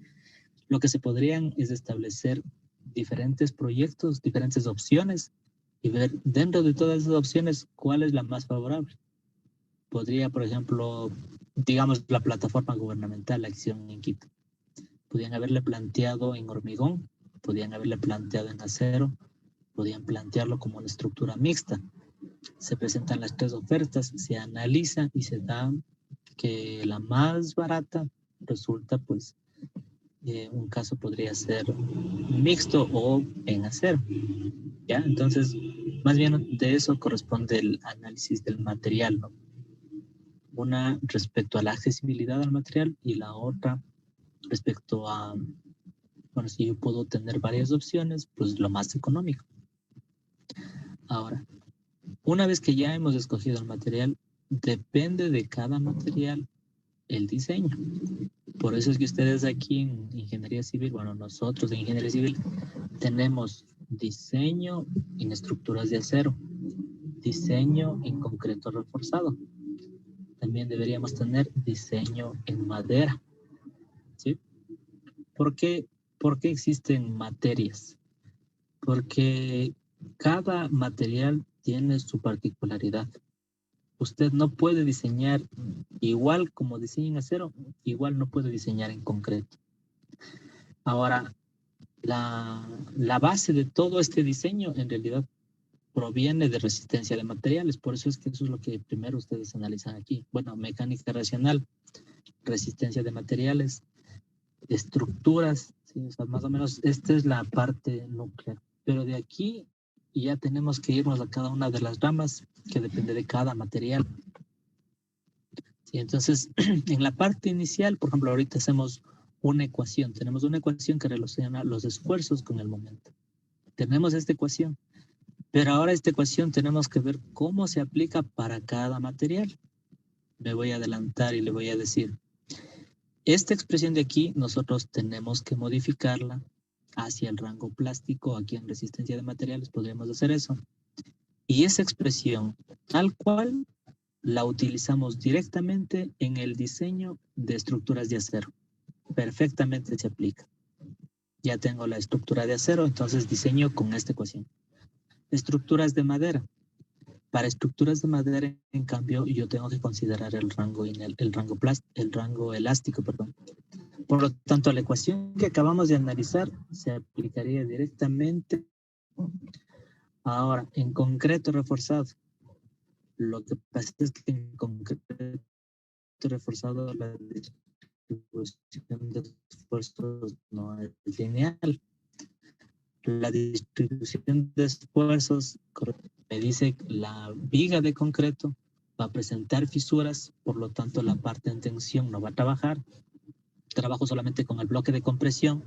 lo que se podrían es establecer diferentes proyectos, diferentes opciones y ver dentro de todas esas opciones cuál es la más favorable. Podría, por ejemplo, digamos la plataforma gubernamental, la acción en Quito. Podían haberle planteado en hormigón, podían haberle planteado en acero, podían plantearlo como una estructura mixta. Se presentan las tres ofertas, se analiza y se da que la más barata resulta, pues, un caso podría ser mixto o en acero. ¿Ya? Entonces, más bien de eso corresponde el análisis del material, ¿no? Una respecto a la accesibilidad al material y la otra respecto a, bueno, si yo puedo tener varias opciones, pues lo más económico. Ahora, una vez que ya hemos escogido el material, depende de cada material el diseño. Por eso es que ustedes aquí en Ingeniería Civil, bueno, nosotros en Ingeniería Civil tenemos diseño en estructuras de acero, diseño en concreto reforzado. También deberíamos tener diseño en madera. ¿Sí? ¿Por qué existen materias? Porque cada material tiene su particularidad. Usted no puede diseñar igual como diseña en acero, igual no puede diseñar en concreto. Ahora, la base de todo este diseño en realidad proviene de resistencia de materiales, por eso es que eso es lo que primero ustedes analizan aquí. Bueno, mecánica racional, resistencia de materiales, estructuras, ¿sí? O sea, más o menos esta es la parte nuclear. Pero de aquí ya tenemos que irnos a cada una de las ramas que depende de cada material. ¿Sí? Entonces, en la parte inicial, por ejemplo, ahorita hacemos una ecuación. Tenemos una ecuación que relaciona los esfuerzos con el momento. Tenemos esta ecuación. Pero ahora esta ecuación tenemos que ver cómo se aplica para cada material. Me voy a adelantar y le voy a decir, esta expresión de aquí nosotros tenemos que modificarla hacia el rango plástico. Aquí en resistencia de materiales podríamos hacer eso. Y esa expresión, tal cual, la utilizamos directamente en el diseño de estructuras de acero. Perfectamente se aplica. Ya tengo la estructura de acero, entonces diseño con esta ecuación. Estructuras de madera. Para estructuras de madera, en cambio, yo tengo que considerar el rango elástico, perdón. Por lo tanto, la ecuación que acabamos de analizar se aplicaría directamente. Ahora, en concreto reforzado. Lo que pasa es que en concreto reforzado la distribución de esfuerzos no es lineal. La distribución de esfuerzos me dice que la viga de concreto va a presentar fisuras, por lo tanto la parte en tensión no va a trabajar. Trabajo solamente con el bloque de compresión,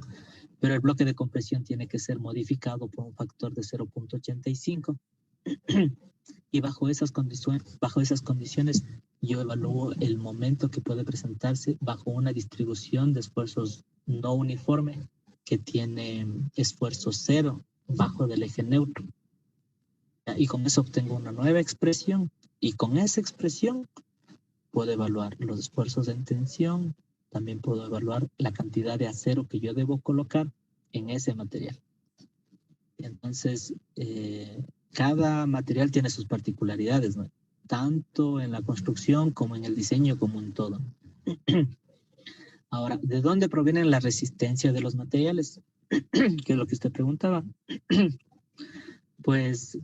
pero el bloque de compresión tiene que ser modificado por un factor de 0.85 y bajo esas condiciones yo evalúo el momento que puede presentarse bajo una distribución de esfuerzos no uniforme que tiene esfuerzo cero bajo del eje neutro. Y con eso obtengo una nueva expresión Y con esa expresión puedo evaluar los esfuerzos en tensión, también puedo evaluar la cantidad de acero que yo debo colocar en ese material. Entonces, cada material tiene sus particularidades, ¿no? Tanto en la construcción como en el diseño, como en todo. Ahora, ¿de dónde proviene la resistencia de los materiales? Que es lo que usted preguntaba. Pues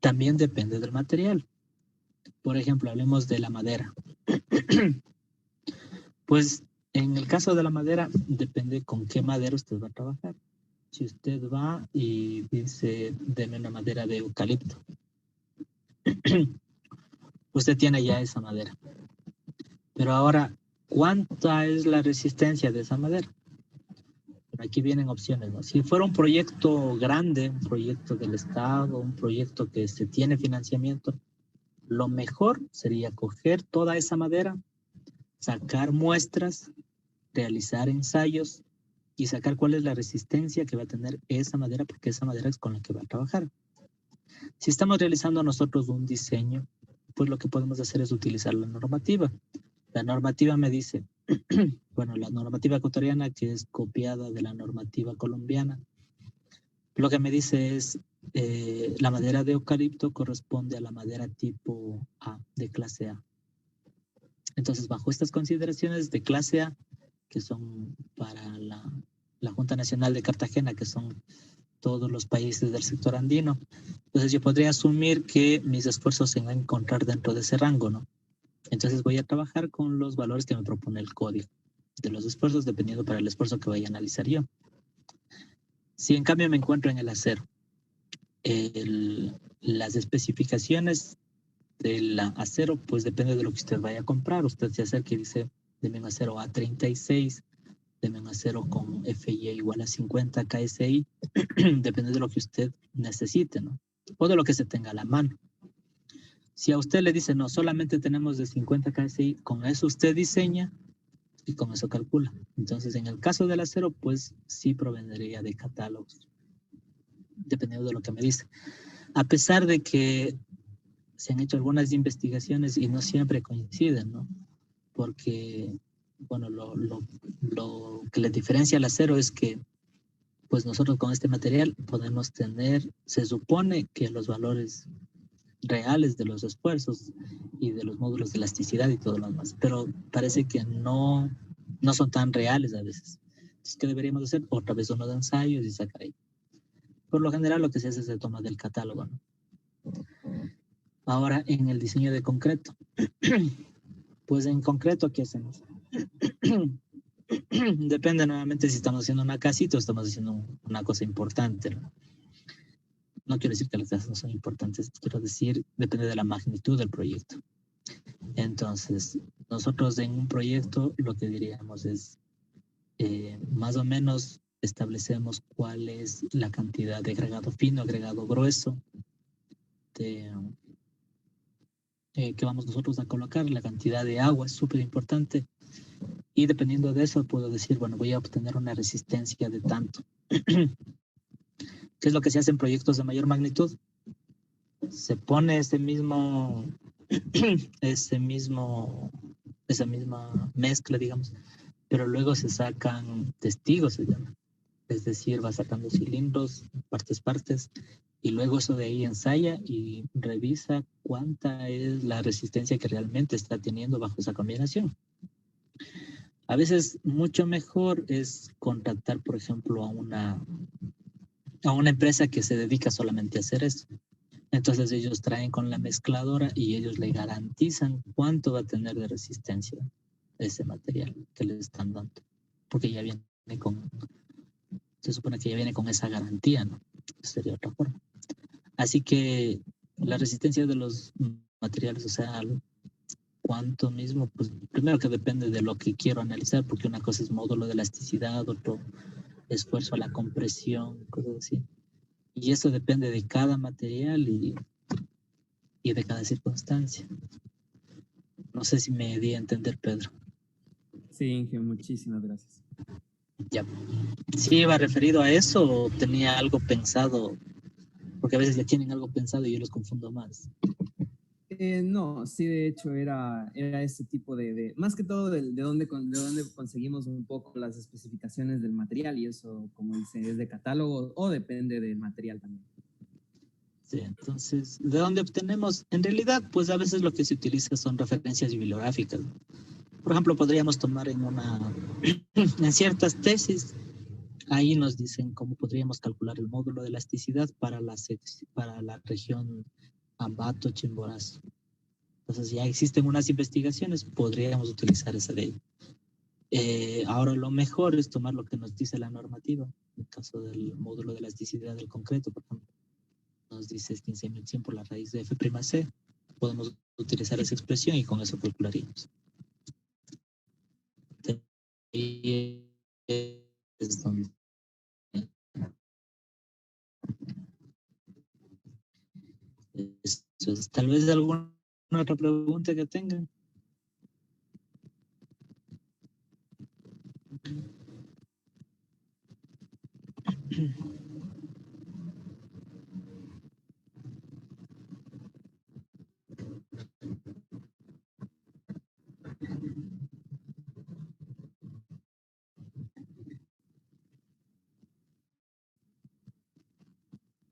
también depende del material. Por ejemplo, hablemos de la madera. Pues en el caso de la madera, depende con qué madera usted va a trabajar. Si usted va y dice, deme una madera de eucalipto, usted tiene ya esa madera. Pero ahora, ¿cuánta es la resistencia de esa madera? Pero aquí vienen opciones, ¿no? Si fuera un proyecto grande, un proyecto del Estado, un proyecto que se tiene financiamiento, lo mejor sería coger toda esa madera, sacar muestras, realizar ensayos y sacar cuál es la resistencia que va a tener esa madera, porque esa madera es con la que va a trabajar. Si estamos realizando nosotros un diseño, pues lo que podemos hacer es utilizar la normativa. La normativa me dice, bueno, la normativa ecuatoriana, que es copiada de la normativa colombiana, lo que me dice es, la madera de eucalipto corresponde a la madera tipo A, de clase A. Entonces, bajo estas consideraciones de clase A, que son para la Junta Nacional de Cartagena, que son todos los países del sector andino, entonces yo podría asumir que mis esfuerzos se van a encontrar dentro de ese rango, ¿no? Entonces voy a trabajar con los valores que me propone el código de los esfuerzos, dependiendo para el esfuerzo que vaya a analizar yo. Si en cambio me encuentro en el acero, las especificaciones del acero, pues depende de lo que usted vaya a comprar. Usted se acerca y dice, deme un acero A36, deme un acero con FI igual a 50 KSI, depende de lo que usted necesite, ¿no? O de lo que se tenga a la mano. Si a usted le dice, no, solamente tenemos de 50 KSI, con eso usted diseña y con eso calcula. Entonces, en el caso del acero, pues sí provendría de catálogos, dependiendo de lo que me dice. A pesar de que se han hecho algunas investigaciones y no siempre coinciden, ¿no? Porque, bueno, lo que le diferencia al acero es que, pues nosotros con este material podemos tener, se supone que los valores reales de los esfuerzos y de los módulos de elasticidad y todo lo demás, pero parece que no son tan reales a veces. Entonces, ¿qué deberíamos hacer? Otra vez unos ensayos y sacar ahí. Por lo general lo que se hace es se toma del catálogo, ¿no? Ahora, en el diseño de concreto, pues en concreto, ¿qué hacemos? Depende nuevamente si estamos haciendo una casita o estamos haciendo una cosa importante, ¿no? No quiero decir que las casas no son importantes, quiero decir, depende de la magnitud del proyecto. Entonces, nosotros en un proyecto lo que diríamos es, más o menos establecemos cuál es la cantidad de agregado fino, agregado grueso, que vamos nosotros a colocar, la cantidad de agua es súper importante. Y dependiendo de eso puedo decir, bueno, voy a obtener una resistencia de tanto. ¿Qué es lo que se hace en proyectos de mayor magnitud? Se pone esa misma mezcla, digamos, pero luego se sacan testigos, se llama. Es decir, va sacando cilindros, partes, y luego eso de ahí ensaya y revisa cuánta es la resistencia que realmente está teniendo bajo esa combinación. A veces mucho mejor es contratar, por ejemplo, a una empresa que se dedica solamente a hacer eso. Entonces ellos traen con la mezcladora y ellos le garantizan cuánto va a tener de resistencia ese material que le están dando. Porque ya viene se supone que ya viene con esa garantía, ¿no? Sería otra forma. Así que la resistencia de los materiales, o sea, cuánto mismo, pues primero que depende de lo que quiero analizar, porque una cosa es módulo de elasticidad, otro esfuerzo a la compresión, cosas así. Y eso depende de cada material y de cada circunstancia. No sé si me di a entender, Pedro. Sí, Inge, muchísimas gracias. Ya. ¿Sí iba referido a eso o tenía algo pensado? Porque a veces ya tienen algo pensado y yo los confundo más. No, sí, de hecho era ese tipo más que todo de dónde conseguimos un poco las especificaciones del material y eso, como dice, es de catálogo o depende del material también. Sí, entonces, ¿de dónde obtenemos? En realidad, pues a veces lo que se utiliza son referencias bibliográficas. Por ejemplo, podríamos tomar en ciertas tesis, ahí nos dicen cómo podríamos calcular el módulo de elasticidad para la región Ambato, Chimborazo. Entonces ya existen unas investigaciones, podríamos utilizar esa de ahí. Ahora lo mejor es tomar lo que nos dice la normativa, en el caso del módulo de elasticidad del concreto, por ejemplo. Nos dice 15.100 por la raíz de F'(C). Podemos utilizar esa expresión y con eso calcularíamos. Y es donde tal vez alguna otra pregunta que tengan.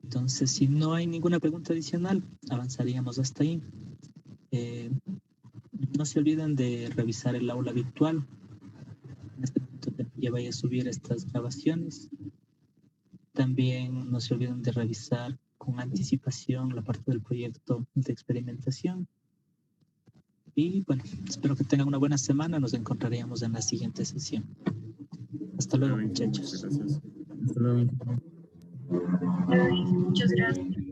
Entonces, si no hay ninguna pregunta adicional, avanzaríamos hasta ahí. No se olviden de revisar el aula virtual. En este momento ya vaya a subir estas grabaciones. También no se olviden de revisar con anticipación la parte del proyecto de experimentación. Y bueno, espero que tengan una buena semana. Nos encontraríamos en la siguiente sesión. Hasta luego, muchachos. Gracias. Hasta luego. Muchas gracias.